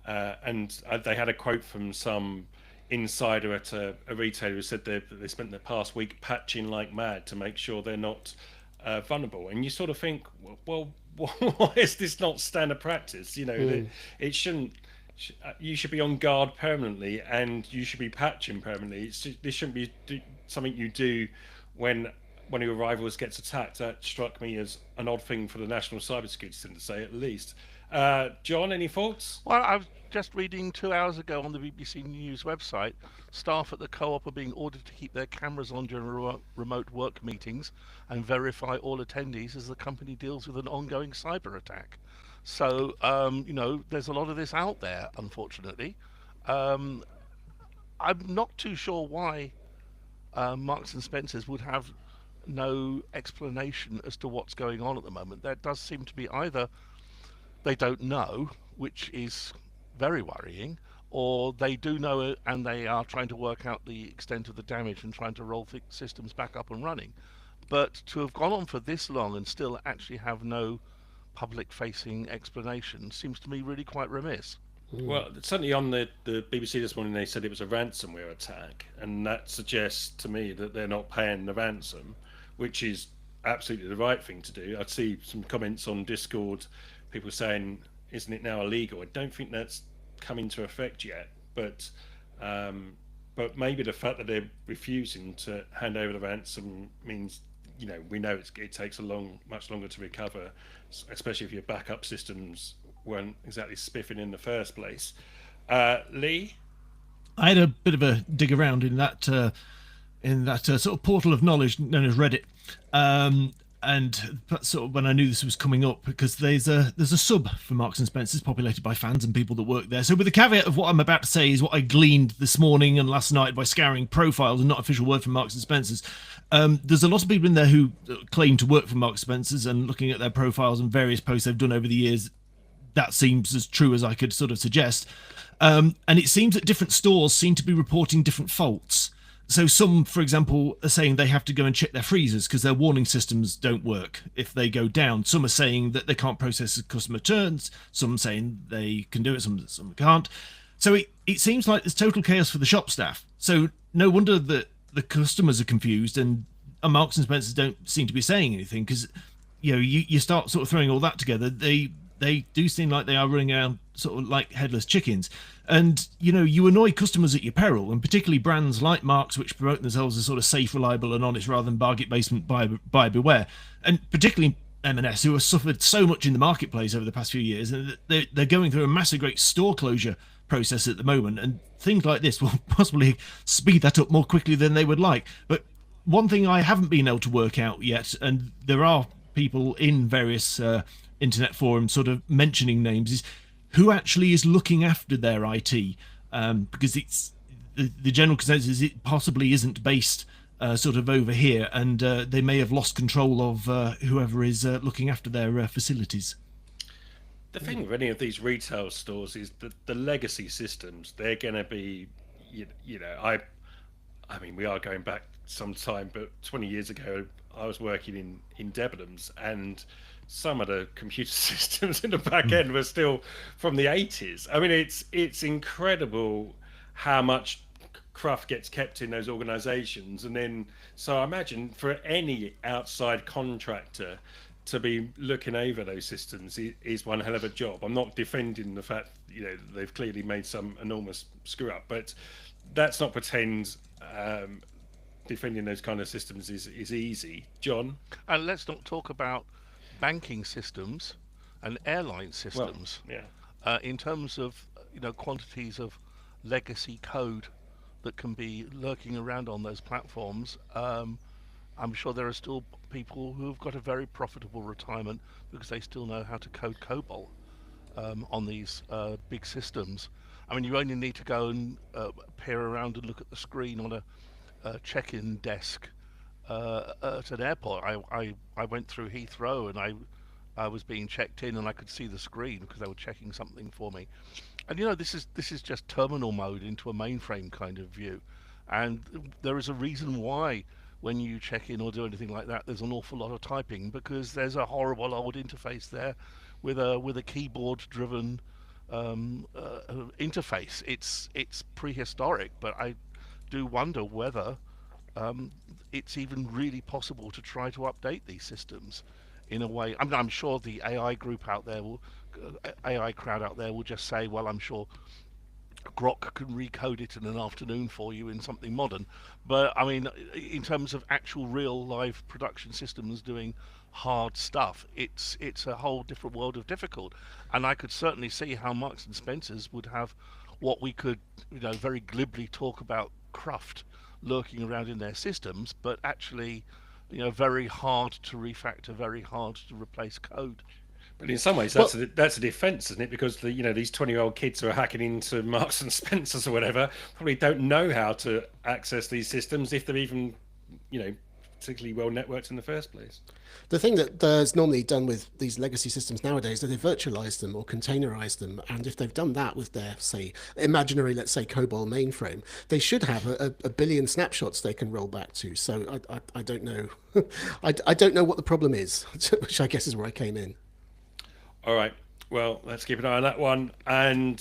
they had a quote from some insider at a retailer who said they spent the past week patching like mad to make sure they're not vulnerable. And you sort of think, well, why is this not standard practice? It shouldn't. You should be on guard permanently, and you should be patching permanently. This shouldn't be something you do when one of your rivals gets attacked. That struck me as an odd thing for the National Cybersecurity Centre to say, at least. John, any thoughts? Well, I was just reading 2 hours ago on the BBC News website, staff at the Co-op are being ordered to keep their cameras on during remote work meetings and verify all attendees as the company deals with an ongoing cyber attack. So, there's a lot of this out there, unfortunately. I'm not too sure why Marks and Spencers would have no explanation as to what's going on at the moment. There does seem to be either they don't know, which is very worrying, or they do know it and they are trying to work out the extent of the damage and trying to roll systems back up and running. But to have gone on for this long and still actually have no public-facing explanation seems to me really quite remiss. Well, certainly on the BBC this morning, they said it was a ransomware attack, and that suggests to me that they're not paying the ransom, which is absolutely the right thing to do. I'd see some comments on Discord, people saying, isn't it now illegal? I don't think that's come into effect yet, but maybe the fact that they're refusing to hand over the ransom means, we know it takes much longer to recover, especially if your backup systems weren't exactly spiffing in the first place. Lee? I had a bit of a dig around in that sort of portal of knowledge known as Reddit, and sort of when I knew this was coming up, because there's a sub for Marks and Spencers populated by fans and people that work there. So with the caveat of what I'm about to say is what I gleaned this morning and last night by scouring profiles and not official word from Marks and Spencers. There's a lot of people in there who claim to work for Marks and Spencers, and looking at their profiles and various posts they've done over the years, that seems as true as I could sort of suggest. And it seems that different stores seem to be reporting different faults. So some, for example, are saying they have to go and check their freezers because their warning systems don't work if they go down. Some are saying that they can't process customer returns. Some saying they can do it, some can't. So it seems like there's total chaos for the shop staff. So no wonder that the customers are confused and Marks and Spencers don't seem to be saying anything, because you start sort of throwing all that together, they do seem like they are running around sort of like headless chickens. And you annoy customers at your peril, and particularly brands like Marks, which promote themselves as sort of safe, reliable and honest rather than bargain basement buyer beware, and particularly M&S, who have suffered so much in the marketplace over the past few years, and they're going through a massive great store closure process at the moment, and things like this will possibly speed that up more quickly than they would like. But one thing I haven't been able to work out yet, and there are people in various internet forums sort of mentioning names, is who actually is looking after their IT, because it's the general consensus is it possibly isn't based sort of over here, and they may have lost control of whoever is looking after their facilities. The thing with any of these retail stores is that the legacy systems, they're going to be, I mean, we are going back some time, but 20 years ago, I was working in Debenhams, and some of the computer systems in the back end were still from the 80s. I mean, it's incredible how much cruft gets kept in those organizations. And then, so I imagine for any outside contractor to be looking over those systems is one hell of a job. I'm not defending the fact, they've clearly made some enormous screw up, but that's not pretend defending those kind of systems is easy. John? And let's not talk about banking systems and airline systems. Well, yeah. In terms of, quantities of legacy code that can be lurking around on those platforms, I'm sure there are still people who have got a very profitable retirement because they still know how to code COBOL on these big systems. I mean, you only need to go and peer around and look at the screen on a check-in desk at an airport. I went through Heathrow and I was being checked in, and I could see the screen because they were checking something for me. And this is just terminal mode into a mainframe kind of view, and there is a reason why when you check in or do anything like that, there's an awful lot of typing, because there's a horrible old interface there with a keyboard-driven interface. It's prehistoric, but I do wonder whether it's even really possible to try to update these systems in a way. I mean, I'm sure the AI group out there AI crowd out there will just say, well, I'm sure Grok can recode it in an afternoon for you in something modern. But I mean, in terms of actual real live production systems doing hard stuff, it's a whole different world of difficult. And I could certainly see how Marks and Spencers would have what we could, very glibly talk about cruft lurking around in their systems, but actually, very hard to refactor, very hard to replace code. But in some ways, that's a defence, isn't it? Because these 20-year-old kids who are hacking into Marks and Spencers or whatever probably don't know how to access these systems if they're even, particularly well networked in the first place. The thing that is normally done with these legacy systems nowadays is that they virtualize them or containerize them. And if they've done that with their, say, imaginary, let's say, COBOL mainframe, they should have a billion snapshots they can roll back to. So I don't know. I don't know what the problem is, which I guess is where I came in. All right. Well, let's keep an eye on that one. And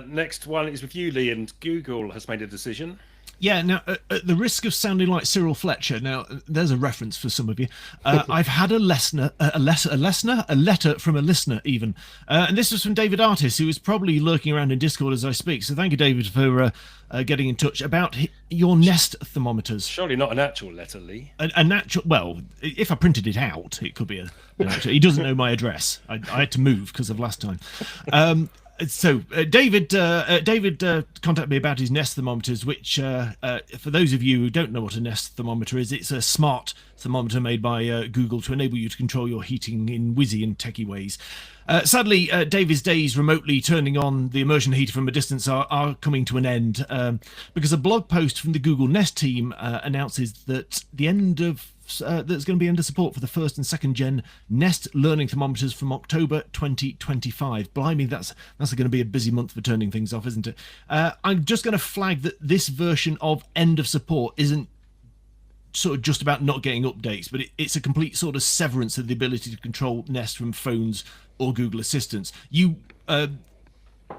next one is with you, Lee, and Google has made a decision. Yeah, now, at the risk of sounding like Cyril Fletcher, now, there's a reference for some of you. I've had a letter from a listener, even. And this was from David Artis, who is probably lurking around in Discord as I speak. So thank you, David, for getting in touch about your Nest thermometers. Surely not an actual letter, Lee. A natural, well, if I printed it out, it could be an actual. He doesn't know my address. I had to move because of last time. So David contacted me about his Nest thermometers, which for those of you who don't know what a Nest thermometer is, it's a smart thermometer made by Google to enable you to control your heating in whizzy and techie ways. Sadly, David's days remotely turning on the immersion heater from a distance are coming to an end, because a blog post from the Google Nest team announces that the end of there's going to be under support for the first and second gen Nest learning thermometers from October 2025. Blimey, that's going to be a busy month for turning things off, isn't it? I'm just going to flag that this version of end of support isn't sort of just about not getting updates, but it's a complete sort of severance of the ability to control Nest from phones or Google Assistants. You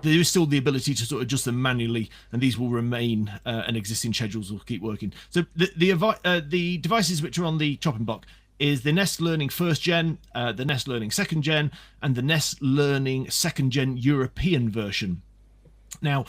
there is still the ability to sort of adjust them manually, and these will remain, and existing schedules will keep working. So the devices which are on the chopping block is the Nest Learning first gen, the Nest Learning second gen, and the Nest Learning second gen European version. Now,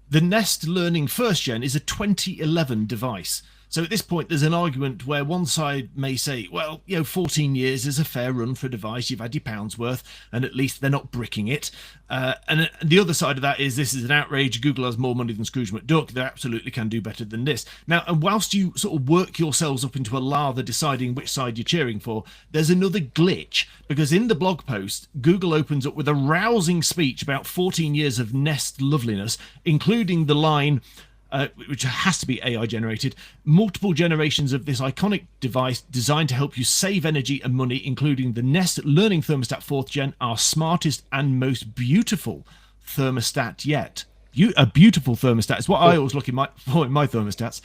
the Nest Learning first gen is a 2011 device. So at this point, there's an argument where one side may say, well, 14 years is a fair run for a device. You've had your pound's worth, and at least they're not bricking it. And the other side of that is this is an outrage. Google has more money than Scrooge McDuck. They absolutely can do better than this. Now, and whilst you sort of work yourselves up into a lather deciding which side you're cheering for, there's another glitch, because in the blog post, Google opens up with a rousing speech about 14 years of Nest loveliness, including the line, which has to be AI generated, multiple generations of this iconic device designed to help you save energy and money, including the Nest Learning Thermostat 4th Gen, our smartest and most beautiful thermostat yet. A beautiful thermostat is what I always look for in my thermostats.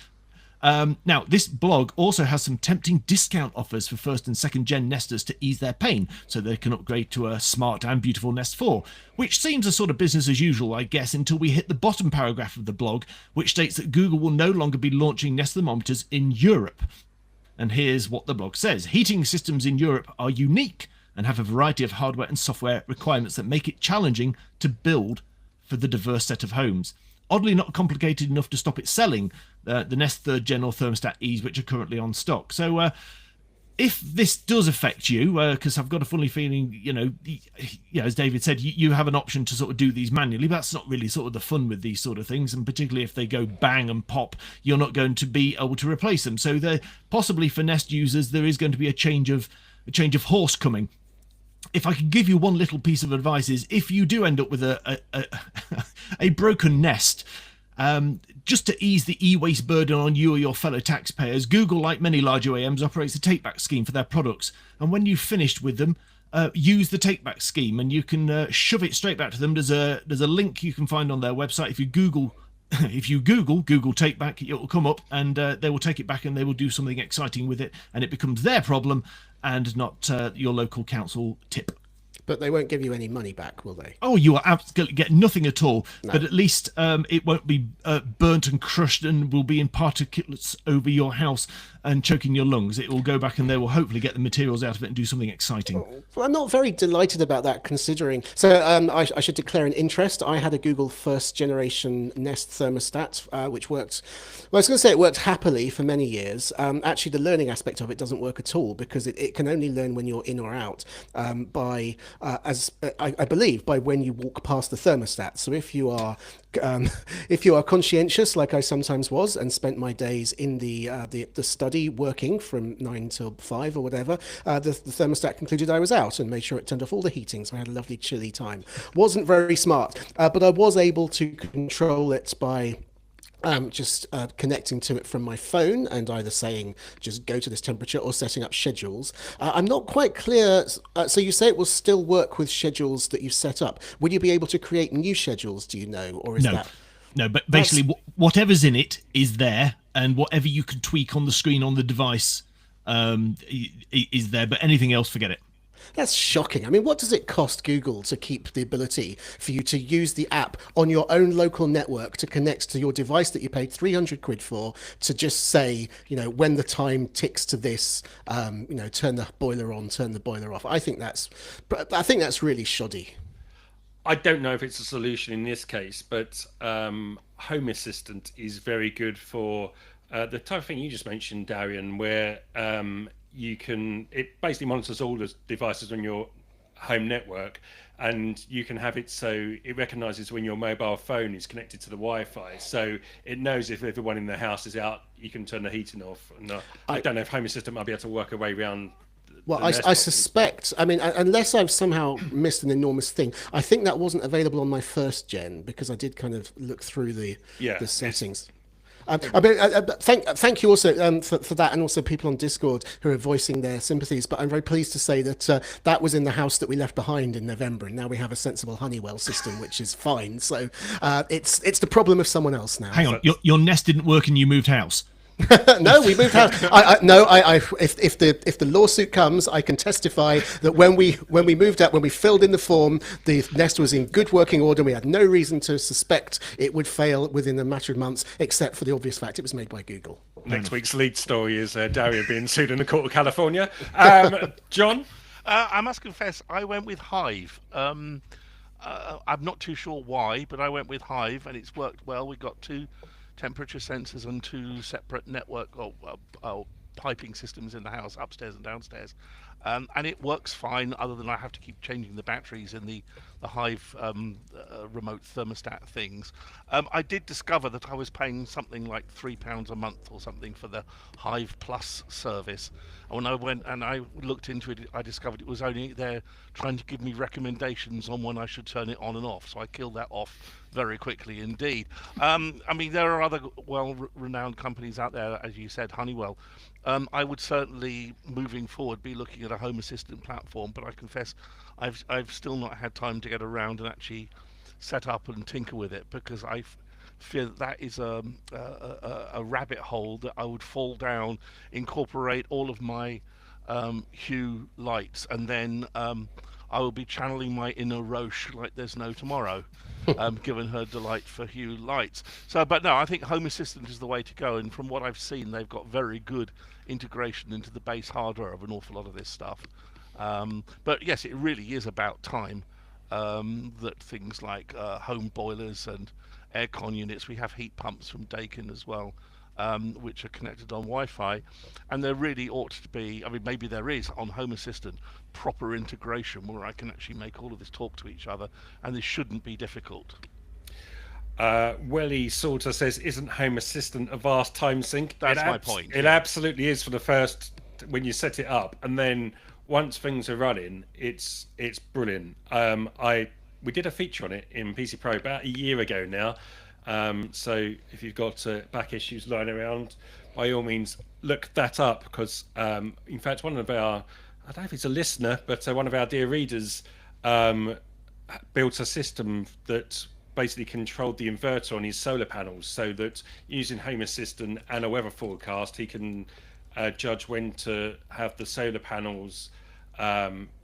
Now, this blog also has some tempting discount offers for first and second gen Nesters to ease their pain, so they can upgrade to a smart and beautiful Nest 4, which seems a sort of business as usual, I guess, until we hit the bottom paragraph of the blog, which states that Google will no longer be launching Nest thermometers in Europe. And here's what the blog says. Heating systems in Europe are unique and have a variety of hardware and software requirements that make it challenging to build for the diverse set of homes. Oddly not complicated enough to stop it selling the Nest 3rd Gen or Thermostat E's, which are currently on stock. So if this does affect you, because I've got a funny feeling, as David said, you have an option to sort of do these manually, but that's not really sort of the fun with these sort of things. And particularly if they go bang and pop, you're not going to be able to replace them. So possibly for Nest users, there is going to be a change of horse coming. If I could give you one little piece of advice is, if you do end up with a broken Nest, just to ease the e-waste burden on you or your fellow taxpayers, Google, like many large OEMs, operates a take-back scheme for their products. And when you've finished with them, use the take-back scheme, and you can shove it straight back to them. There's a link you can find on their website. If you Google Google Take Back, it will come up, and they will take it back and they will do something exciting with it, and it becomes their problem and not your local council tip. But they won't give you any money back, will they? Oh, you are absolutely get nothing at all. No. But at least it won't be burnt and crushed and will be in particulates over your house and choking your lungs. It will go back and they will hopefully get the materials out of it and do something exciting. Well, I'm not very delighted about that, considering. So I should declare an interest. I had a Google first generation Nest thermostat, which worked. Well, I was going to say it worked happily for many years. Actually, the learning aspect of it doesn't work at all, because it can only learn when you're in or out by I believe by when you walk past the thermostat. So if you are conscientious, like I sometimes was, and spent my days in the study working from 9 till 5 or whatever, the thermostat concluded I was out and made sure it turned off all the heating, so I had a lovely chilly time. Wasn't very smart, but I was able to control it by just connecting to it from my phone and either saying just go to this temperature or setting up schedules. I'm not quite clear. So you say it will still work with schedules that you've set up. Will you be able to create new schedules, do you know? Or is that... No, but basically whatever's in it is there, and whatever you can tweak on the screen on the device is there, but anything else, forget it. That's shocking. I mean, what does it cost Google to keep the ability for you to use the app on your own local network to connect to your device that you paid 300 quid for, to just say, when the time ticks to this, turn the boiler on, turn the boiler off? I think that's really shoddy. I don't know if it's a solution in this case, but Home Assistant is very good for the type of thing you just mentioned, Darian, where it basically monitors all the devices on your home network, and you can have it so it recognizes when your mobile phone is connected to the Wi-Fi, so it knows if everyone in the house is out, you can turn the heating off. And I don't know if Home Assistant might be able to work a way around. Well, I suspect, I mean, unless I've somehow missed an enormous thing, I think that wasn't available on my first gen, because I did kind of look through the settings. Thank you also for that, and also people on Discord who are voicing their sympathies. But I'm very pleased to say that that was in the house that we left behind in November, and now we have a sensible Honeywell system, which is fine. So it's the problem of someone else now. Hang on, your Nest didn't work and you moved house? No, we moved house. If the lawsuit comes, I can testify that when we moved out, when we filled in the form, the Nest was in good working order. We had no reason to suspect it would fail within a matter of months, except for the obvious fact it was made by Google. Next week's lead story is Daria being sued in the court of California. John? I must confess, I went with Hive. I'm not too sure why, but I went with Hive, and it's worked well. We got 2 temperature sensors and 2 separate network or piping systems in the house, upstairs and downstairs, and it works fine. Other than I have to keep changing the batteries in the Hive remote thermostat things. I did discover that I was paying something like £3 a month or something for the Hive Plus service. And when I went and I looked into it, I discovered it was only there trying to give me recommendations on when I should turn it on and off. So I killed that off very quickly indeed. I mean, there are other well-renowned companies out there, as you said, Honeywell. I would certainly, moving forward, be looking at a Home Assistant platform, but I confess I've still not had time to get around and actually set up and tinker with it, because I fear that is a rabbit hole that I would fall down, incorporate all of my Hue lights, and then I will be channeling my inner Roche like there's no tomorrow, given her delight for Hue lights. So, but no, I think Home Assistant is the way to go, and from what I've seen, they've got very good integration into the base hardware of an awful lot of this stuff. But yes, it really is about time that things like home boilers and aircon units, we have heat pumps from Daikin as well, which are connected on Wi-Fi, and there really ought to be, I mean, maybe there is on Home Assistant, proper integration where I can actually make all of this talk to each other, and this shouldn't be difficult. Welly Salter says, isn't Home Assistant a vast time sink? That's my point. It absolutely is for the first, when you set it up, and then once things are running, it's brilliant. We did a feature on it in PC Pro about a year ago now. So if you've got back issues lying around, by all means look that up, because in fact one of our, I don't know if it's a listener, but one of our dear readers built a system that basically controlled the inverter on his solar panels, so that using Home Assistant and a weather forecast, he can judge when to have the solar panels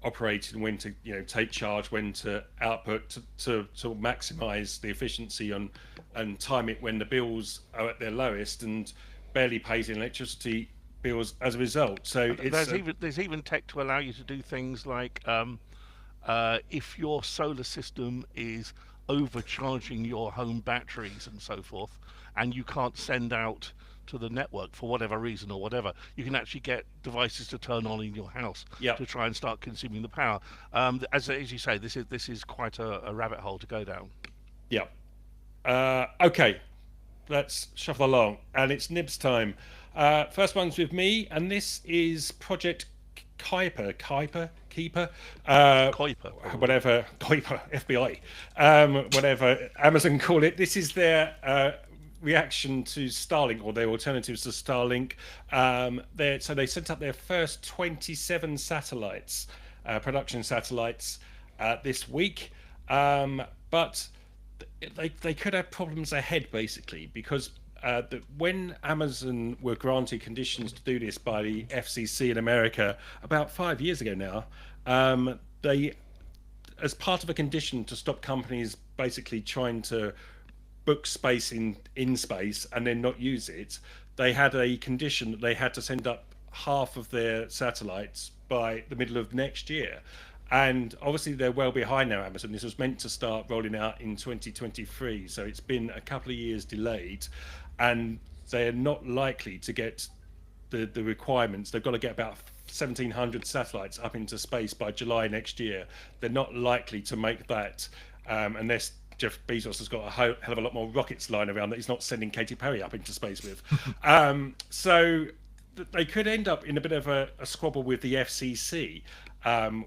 operated, when to take charge, when to output, to maximize the efficiency on, and time it when the bills are at their lowest, and barely pays in electricity bills as a result. So there's even tech to allow you to do things like if your solar system is overcharging your home batteries and so forth, and you can't send out to the network for whatever reason or whatever, you can actually get devices to turn on in your house to try and start consuming the power. As you say, this is quite a rabbit hole to go down. Okay, let's shuffle along, and it's Nibs time. First one's with me, and this is Project Kuiper, whatever, Kuiper, FBI, whatever Amazon call it. This is their reaction to Starlink, or their alternatives to Starlink. So they sent up their first 27 satellites, production satellites, this week, but they could have problems ahead, basically, because when Amazon were granted conditions to do this by the FCC in America about 5 years ago now, they, as part of a condition to stop companies basically trying to book space in space and then not use it, they had a condition that they had to send up half of their satellites by the middle of next year. And obviously they're well behind now, Amazon. This was meant to start rolling out in 2023, so it's been a couple of years delayed, and they're not likely to get the requirements. They've got to get about 1,700 satellites up into space by July next year. They're not likely to make that unless Jeff Bezos has got a hell of a lot more rockets lying around that he's not sending Katy Perry up into space with. So they could end up in a bit of a squabble with the FCC,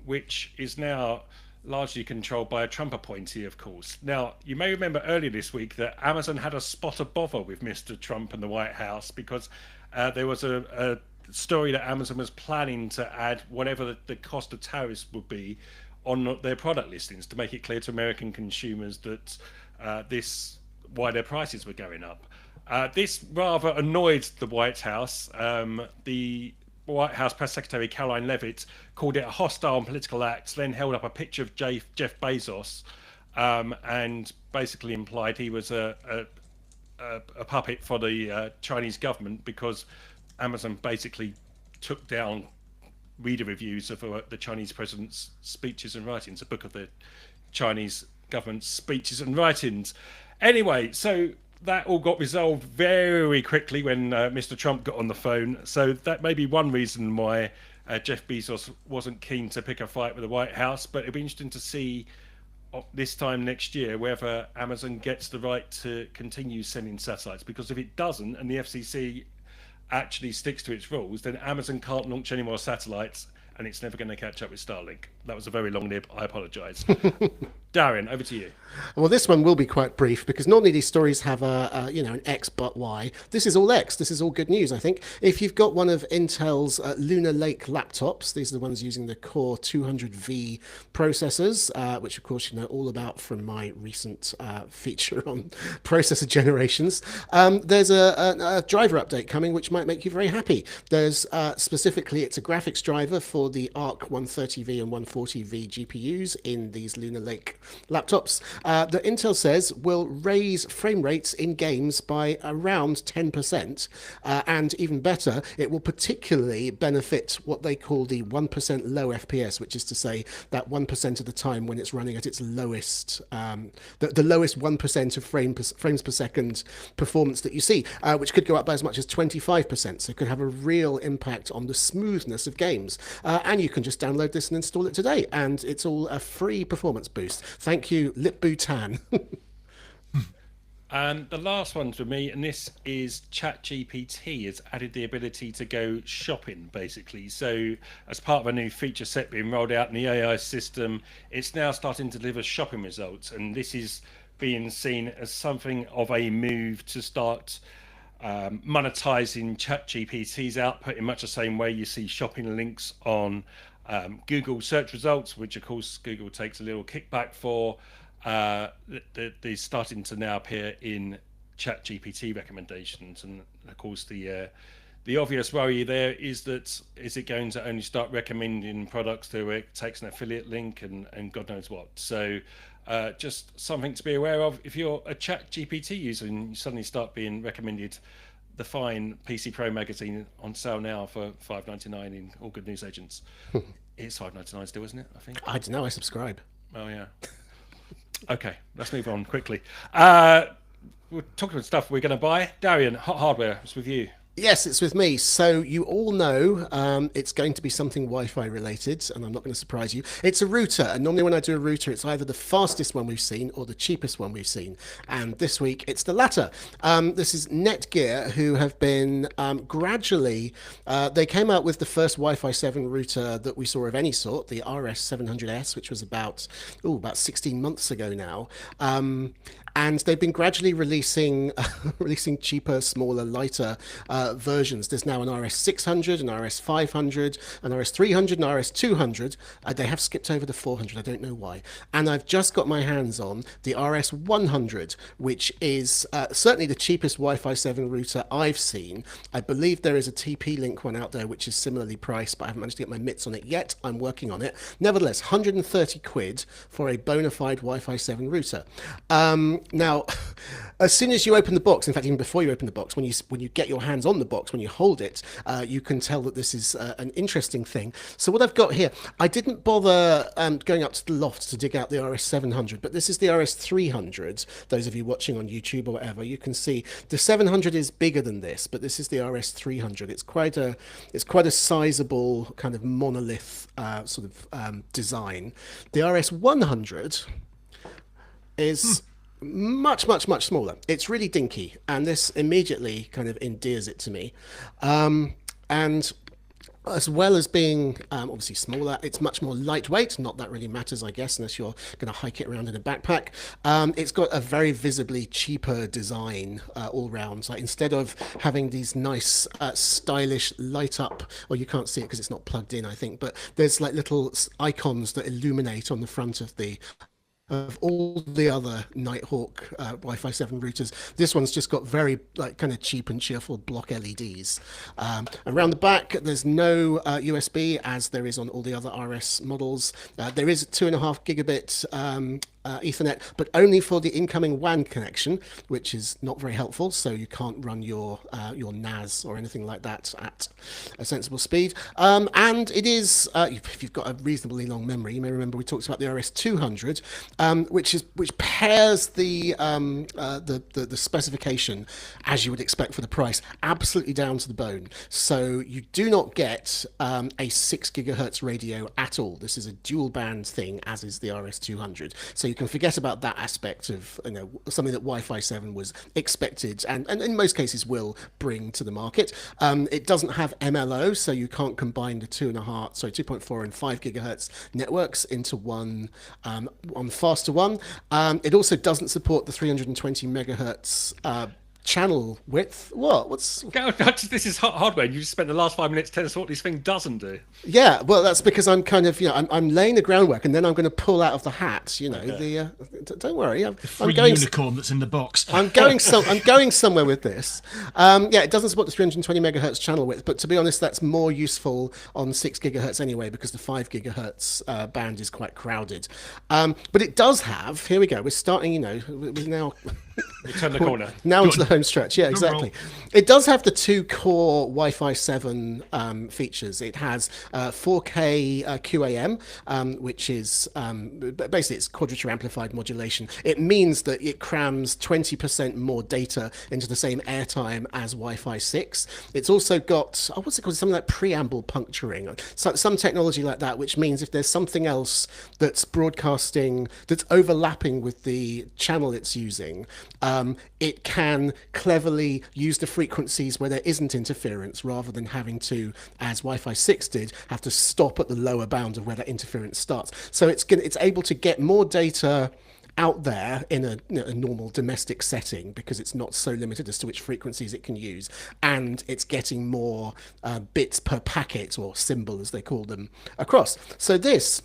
which is now largely controlled by a Trump appointee, of course. Now, you may remember earlier this week that Amazon had a spot of bother with Mr. Trump and the White House, because there was a story that Amazon was planning to add whatever the cost of tariffs would be on their product listings, to make it clear to American consumers that why their prices were going up. This rather annoyed the White House. The White House press secretary Caroline Leavitt called it a hostile and political act, then held up a picture of Jeff Bezos, and basically implied he was a puppet for the Chinese government because Amazon basically took down reader reviews of the Chinese president's speeches and writings, a book of the Chinese government's speeches and writings. Anyway, so that all got resolved very quickly when Mr. Trump got on the phone. So that may be one reason why Jeff Bezos wasn't keen to pick a fight with the White House. But it'll be interesting to see this time next year whether Amazon gets the right to continue sending satellites. Because if it doesn't, and the FCC actually sticks to its rules, then Amazon can't launch any more satellites, and it's never going to catch up with Starlink. That was a very long nib. I apologise. Darian, over to you. Well, this one will be quite brief because normally these stories have an X but Y. This is all X. This is all good news, I think. If you've got one of Intel's Lunar Lake laptops, these are the ones using the Core 200V processors, which of course you know all about from my recent feature on processor generations. There's a driver update coming which might make you very happy. There's specifically, it's a graphics driver for the Arc 130V and 140V GPUs in these Lunar Lake laptops that Intel says will raise frame rates in games by around 10%. And even better, it will particularly benefit what they call the 1% low FPS, which is to say that 1% of the time when it's running at its lowest, the lowest 1% of frames per second performance that you see, which could go up by as much as 25%. So it could have a real impact on the smoothness of games. And you can just download this and install it today. And it's all a free performance boost. Thank you, Lipbutan. And the last one for me, and this is ChatGPT has added the ability to go shopping, basically. So as part of a new feature set being rolled out in the AI system, it's now starting to deliver shopping results. And this is being seen as something of a move to start monetizing ChatGPT's output in much the same way you see shopping links on Google search results, which of course Google takes a little kickback for. They're starting to now appear in ChatGPT recommendations, and of course the obvious worry there is it going to only start recommending products to where it takes an affiliate link and God knows what. So just something to be aware of if you're a ChatGPT user and you suddenly start being recommended the fine PC Pro magazine on sale now for $5.99 in all good news agents. It's $5.99 still, isn't it? I think. I don't know. I subscribe. Oh yeah. Okay, let's move on quickly. We're talking about stuff we're going to buy. Darian, Hot Hardware, it's with you. Yes, it's with me. So you all know it's going to be something Wi-Fi related, and I'm not going to surprise you. It's a router, and normally when I do a router, it's either the fastest one we've seen or the cheapest one we've seen. And this week, it's the latter. This is Netgear, who have been gradually, they came out with the first Wi-Fi 7 router that we saw of any sort, the RS700S, which was about 16 months ago now. And they've been gradually releasing cheaper, smaller, lighter versions. There's now an RS600, an RS500, an RS300, an RS200. They have skipped over the 400. I don't know why. And I've just got my hands on the RS100, which is certainly the cheapest Wi-Fi 7 router I've seen. I believe there is a TP-Link one out there which is similarly priced, but I haven't managed to get my mitts on it yet. I'm working on it. Nevertheless, 130 quid for a bona fide Wi-Fi 7 router. Now, as soon as you open the box, in fact, even before you open the box, when you get your hands on the box, when you hold it, you can tell that this is an interesting thing. So what I've got here, I didn't bother going up to the loft to dig out the RS700, but this is the RS300. Those of you watching on YouTube or whatever, you can see the 700 is bigger than this, but this is the RS300. It's quite a sizable kind of monolith sort of design. The RS100 is much smaller. It's really dinky, and this immediately kind of endears it to me. And as well as being obviously smaller, it's much more lightweight. Not that really matters, I guess, unless you're going to hike it around in a backpack. It's got a very visibly cheaper design all round. So instead of having these nice stylish light up, or you can't see it because it's not plugged in, I think, but there's like little icons that illuminate on the front of the of all the other Nighthawk Wi-Fi 7 routers, this one's just got very like kind of cheap and cheerful block LEDs. Around the back, there's no USB as there is on all the other RS models. There is a 2.5 gigabit Ethernet, but only for the incoming WAN connection, which is not very helpful. So you can't run your NAS or anything like that at a sensible speed. And it is, if you've got a reasonably long memory, you may remember we talked about the RS200, which pairs the specification as you would expect for the price, absolutely down to the bone. So you do not get a 6 gigahertz radio at all. This is a dual band thing, as is the RS200. So you can forget about that aspect of something that Wi-Fi 7 was expected and in most cases will bring to the market. It doesn't have MLO, so you can't combine the 2.4 and 5 gigahertz networks into one faster one. It also doesn't support the 320 megahertz channel width. This is hardware. You just spent the last 5 minutes telling us what this thing doesn't do. Yeah, well, that's because I'm kind of, I'm laying the groundwork, and then I'm going to pull out of the hat. Don't worry, I'm going unicorn that's in the box. I'm going somewhere with this. It doesn't support the 320 megahertz channel width, but to be honest, that's more useful on 6 gigahertz anyway, because the 5 gigahertz band is quite crowded. But it does have. Here we go. We're starting. We're now. We turn the corner. Now to the home stretch. Yeah, exactly. It does have the 2 core Wi-Fi 7 features. It has 4K QAM, which is basically it's quadrature amplified modulation. It means that it crams 20% more data into the same airtime as Wi-Fi 6. It's also got, what's it called? Something like preamble puncturing. So, some technology like that, which means if there's something else that's broadcasting, that's overlapping with the channel it's using, it can cleverly use the frequencies where there isn't interference rather than having to, as Wi-Fi 6 did, have to stop at the lower bound of where that interference starts. So it's able to get more data out there in a normal domestic setting because it's not so limited as to which frequencies it can use, and it's getting more bits per packet, or symbol as they call them, across. So this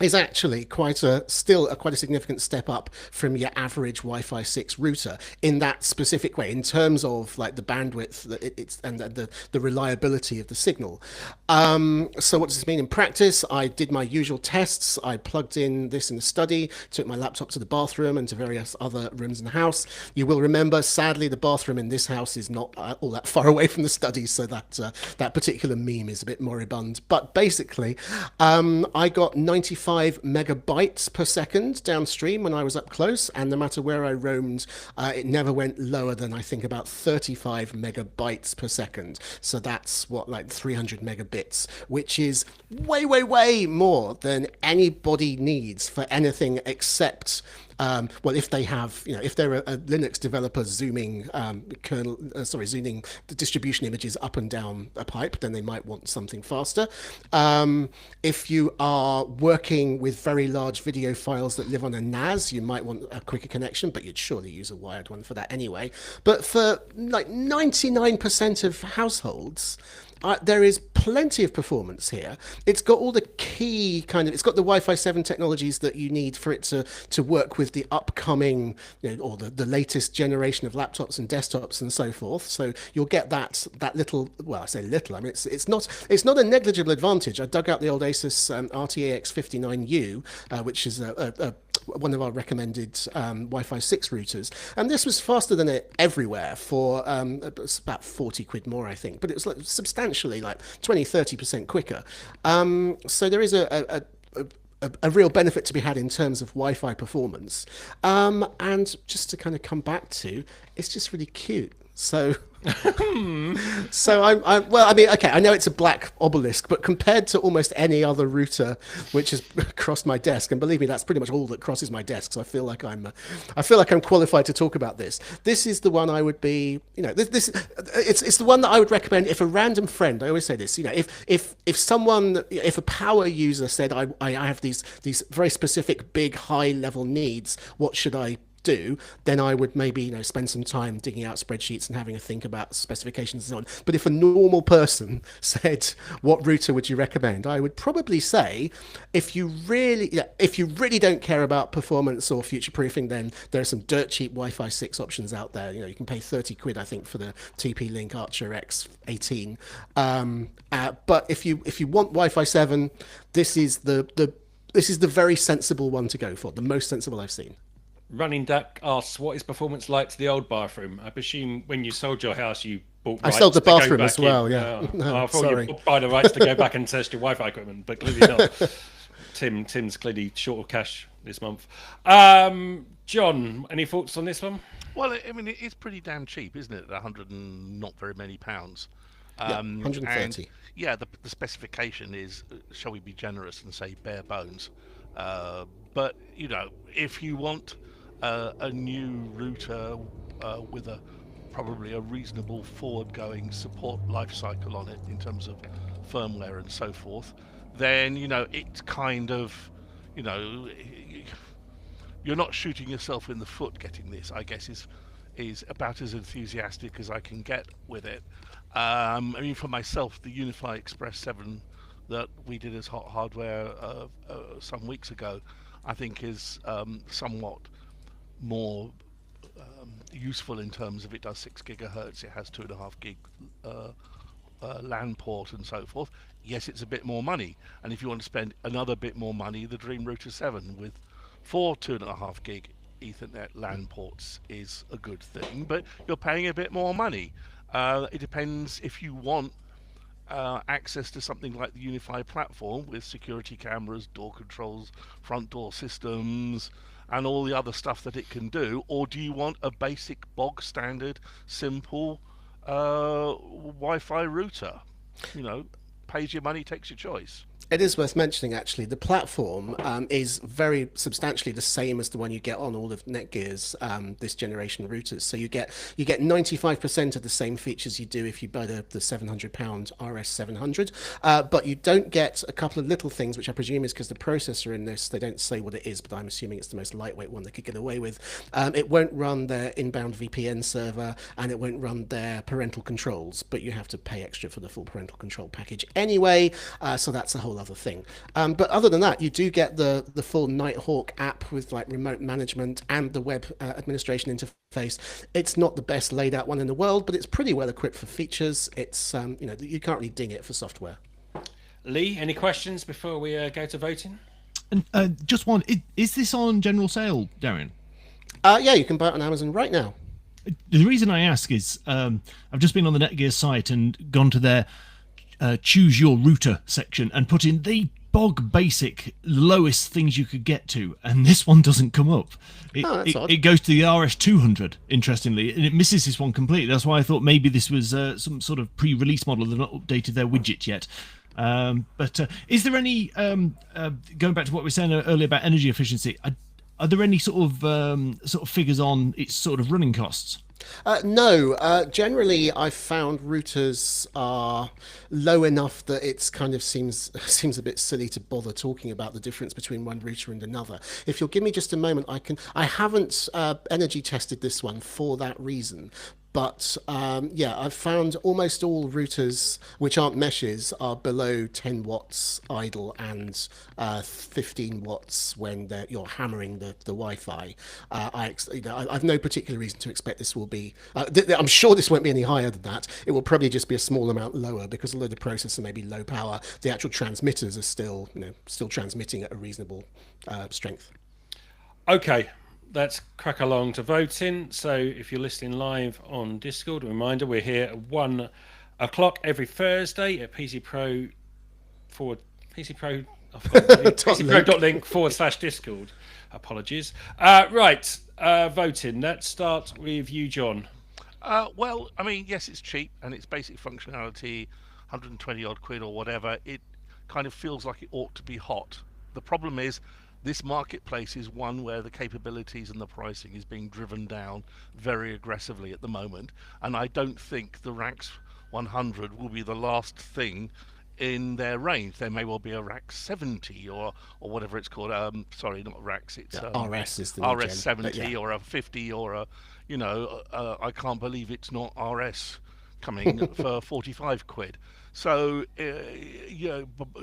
is actually quite a significant step up from your average Wi-Fi 6 router in that specific way, in terms of like the bandwidth that it's and the reliability of the signal. So what does this mean in practice? I did my usual tests. I plugged in this in the study, took my laptop to the bathroom and to various other rooms in the house. You will remember, sadly, the bathroom in this house is not all that far away from the study, so that particular meme is a bit moribund. But basically, I got 95 megabytes per second downstream when I was up close, and no matter where I roamed, it never went lower than I think about 35 megabytes per second. So that's like 300 megabits, which is way, way, way more than anybody needs for anything except if they have, if they're a Linux developer zooming zooming the distribution images up and down a pipe, then they might want something faster. If you are working with very large video files that live on a NAS, you might want a quicker connection, but you'd surely use a wired one for that anyway. But for like 99% of households, there is plenty of performance here. It's got all the key it's got the Wi-Fi 7 technologies that you need for it to work with the upcoming, or the latest generation of laptops and desktops and so forth. So you'll get that little, well, I say little, I mean, it's not a negligible advantage. I dug out the old Asus RTAX59U, which is one of our recommended Wi-Fi 6 routers, and this was faster than it everywhere for about 40 quid more, I think, but it was like substantially like 20-30% quicker. So there is a real benefit to be had in terms of Wi-Fi performance, and just to kind of come back to, it's just really cute. So I know it's a black obelisk, but compared to almost any other router which has crossed my desk, and believe me, that's pretty much all that crosses my desk, so I feel like I'm qualified to talk about this. This is the one I would be, it's the one that I would recommend if a random friend, I always say this, if a power user said, I have these very specific big high level needs, what should I do, then I would maybe spend some time digging out spreadsheets and having a think about specifications and so on. But if a normal person said, "What router would you recommend?" I would probably say, if you really don't care about performance or future proofing, then there are some dirt cheap Wi-Fi 6 options out there. You can pay 30 quid, I think, for the TP-Link Archer X18. But if you want Wi-Fi 7, this is the very sensible one to go for, the most sensible I've seen. Running Duck asks, what is performance like to the old bathroom? I presume when you sold your house, you bought I rights sold the to go bathroom back as well, in. yeah. No, I thought sorry. you buy the rights to go back and test your Wi-Fi equipment, but clearly not. Tim's clearly short of cash this month. John, any thoughts on this one? Well, I mean, it's pretty damn cheap, isn't it? 100 and not very many pounds. Yeah, 130. And, yeah, the specification is, shall we be generous and say bare bones? But if you want a new router with probably a reasonable forward-going support life cycle on it in terms of firmware and so forth, then it's kind of you're not shooting yourself in the foot getting this. I guess is about as enthusiastic as I can get with it. I mean, for myself, the Unify Express 7 that we did as hot hardware some weeks ago, I think is somewhat more useful in terms of it does 6 gigahertz, it has 2.5 gig LAN port and so forth. Yes, it's a bit more money, and if you want to spend another bit more money, the Dream Router 7 with 4 2.5 gig Ethernet LAN ports is a good thing, but you're paying a bit more money. It depends if you want access to something like the Unify platform with security cameras, door controls, front door systems, and all the other stuff that it can do, or do you want a basic bog standard simple Wi-Fi router? Pays your money, takes your choice. It is worth mentioning, actually, the platform is very substantially the same as the one you get on all of Netgear's this generation routers. So you get 95% of the same features you do if you buy the £700 RS700, but you don't get a couple of little things, which I presume is because the processor in this, they don't say what it is, but I'm assuming it's the most lightweight one they could get away with. It won't run their inbound VPN server, and it won't run their parental controls, but you have to pay extra for the full parental control package anyway, so that's a whole other thing. But other than that, you do get the full Nighthawk app with like remote management and the web administration interface. It's not the best laid out one in the world, but it's pretty well equipped for features. It's you can't really ding it for software. Lee, any questions before we go to voting? And just one, is this on general sale, Darren? Yeah, you can buy it on Amazon right now. The reason I ask is I've just been on the Netgear site and gone to their choose your router section and put in the bog basic lowest things you could get to, and this one doesn't come up. That's odd. It goes to the RS200, interestingly, and it misses this one completely. That's why I thought maybe this was some sort of pre-release model. They've not updated their widget yet. But is there any going back to what we were saying earlier about energy efficiency, are there any sort of figures on its sort of running costs? No, generally I've found routers are low enough that it's kind of seems a bit silly to bother talking about the difference between one router and another. If you'll give me just a moment, I haven't energy tested this one for that reason. But yeah, I've found almost all routers which aren't meshes are below 10 watts idle and 15 watts when you're hammering the Wi-Fi. I've no particular reason to expect this will be. I'm sure this won't be any higher than that. It will probably just be a small amount lower because although the processor may be low power, the actual transmitters are still transmitting at a reasonable strength. Okay. Let's crack along to voting. So if you're listening live on Discord, a reminder, we're here at 1 o'clock every Thursday at PCPro.link/Discord. Apologies. Right, voting. Let's start with you, John. Well, I mean, yes, it's cheap and it's basic functionality, 120 odd quid or whatever. It kind of feels like it ought to be hot. The problem is, this marketplace is one where the capabilities and the pricing is being driven down very aggressively at the moment, and I don't think the RAX 100 will be the last thing in their range. There may well be a RAX 70 or whatever it's called. Sorry, not RAX. It's RS is the new gen, RS 70 but yeah. or a 50 or a, I can't believe it's not RS coming for 45 quid. So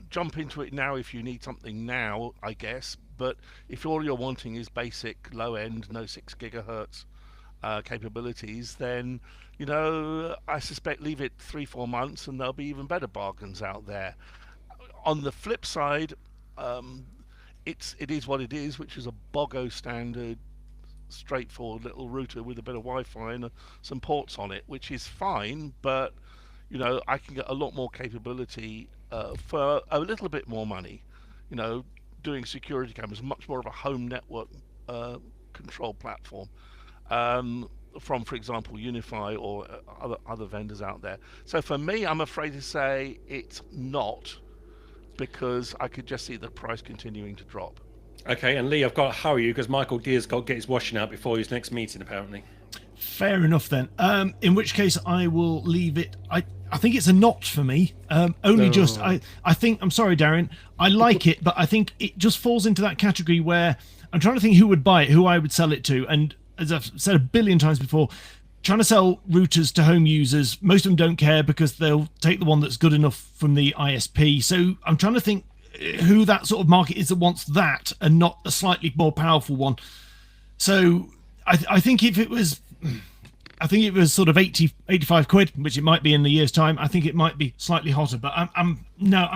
jump into it now if you need something now, I guess. But if all you're wanting is basic low end, no 6 gigahertz capabilities, then I suspect leave it 3-4 months and there'll be even better bargains out there. On the flip side, it is what it is, which is a BOGO standard, straightforward little router with a bit of Wi-Fi and some ports on it, which is fine. But I can get a lot more capability for a little bit more money. Doing security cameras, much more of a home network control platform. From, for example, Unify or other vendors out there. So for me, I'm afraid to say it's not, because I could just see the price continuing to drop. Okay, and Lee, I've got to hurry you because Michael Deer's got to get his washing out before his next meeting, apparently. Fair enough then. In which case I will leave it. I think it's a not for me. I think, I'm sorry, Darren, I like it, but I think it just falls into that category where I'm trying to think who would buy it, who I would sell it to. And as I've said a billion times before, trying to sell routers to home users, most of them don't care because they'll take the one that's good enough from the ISP. So I'm trying to think who that sort of market is that wants that and not a slightly more powerful one. So I think if it was sort of 85 quid, which it might be in a year's time, I think it might be slightly hotter. But I'm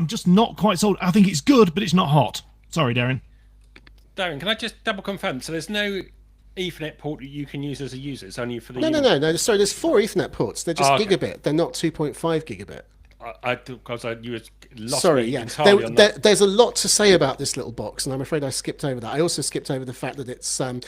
just not quite sold. I think it's good, but it's not hot. Sorry, Darren. Darren, can I just double confirm? So there's no Ethernet port that you can use as a user. It's only for the No. Sorry, there's 4 Ethernet ports. They're just gigabit. They're not 2.5 gigabit. Because you were lost. Sorry, me yeah. entirely on that. There's a lot to say about this little box, and I'm afraid I skipped over that. I also skipped over the fact that its 5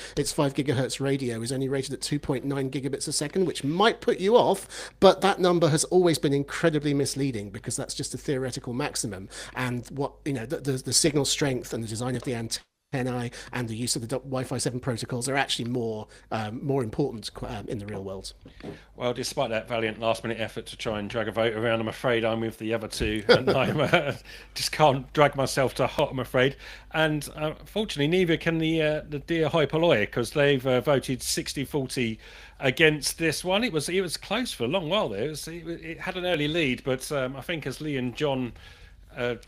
gigahertz radio is only rated at 2.9 gigabits a second, which might put you off, but that number has always been incredibly misleading because that's just a theoretical maximum. And what the signal strength and the design of the antennae and the use of the Wi-Fi 7 protocols are actually more important in the real world. Well, despite that valiant last-minute effort to try and drag a vote around, I'm afraid I'm with the other two, and I just can't drag myself to hot, I'm afraid. And fortunately, neither can the dear Hyperloy, because they've voted 60-40 against this one. It was close for a long while there. It had an early lead, but I think as Lee and John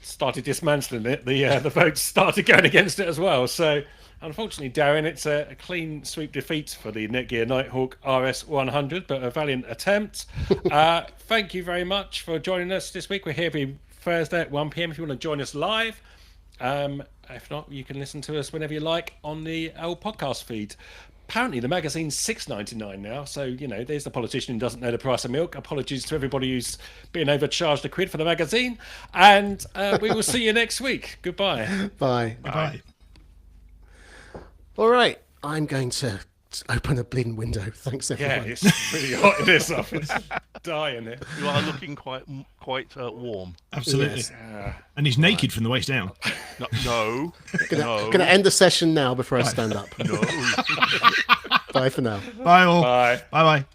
started dismantling it, the votes started going against it as well. So unfortunately, Darren, it's a clean sweep defeat for the Netgear Nighthawk RS100, but a valiant attempt. Thank you very much for joining us this week. We're here every Thursday at 1 p.m. if you want to join us live. If not, you can listen to us whenever you like on the old podcast feed. Apparently the magazine's $6.99 now, so there's the politician who doesn't know the price of milk. Apologies to everybody who's being overcharged a quid for the magazine, and we will see you next week. Goodbye. Bye. Bye. All right, I'm going to open a bleeding window. Thanks, everyone. Yeah, it's pretty hot in this office. Dying here. You are looking quite warm. Absolutely. Yes. And he's naked from the waist down. No. Gonna end the session now before I stand up. No. Bye for now. Bye all. Bye. Bye.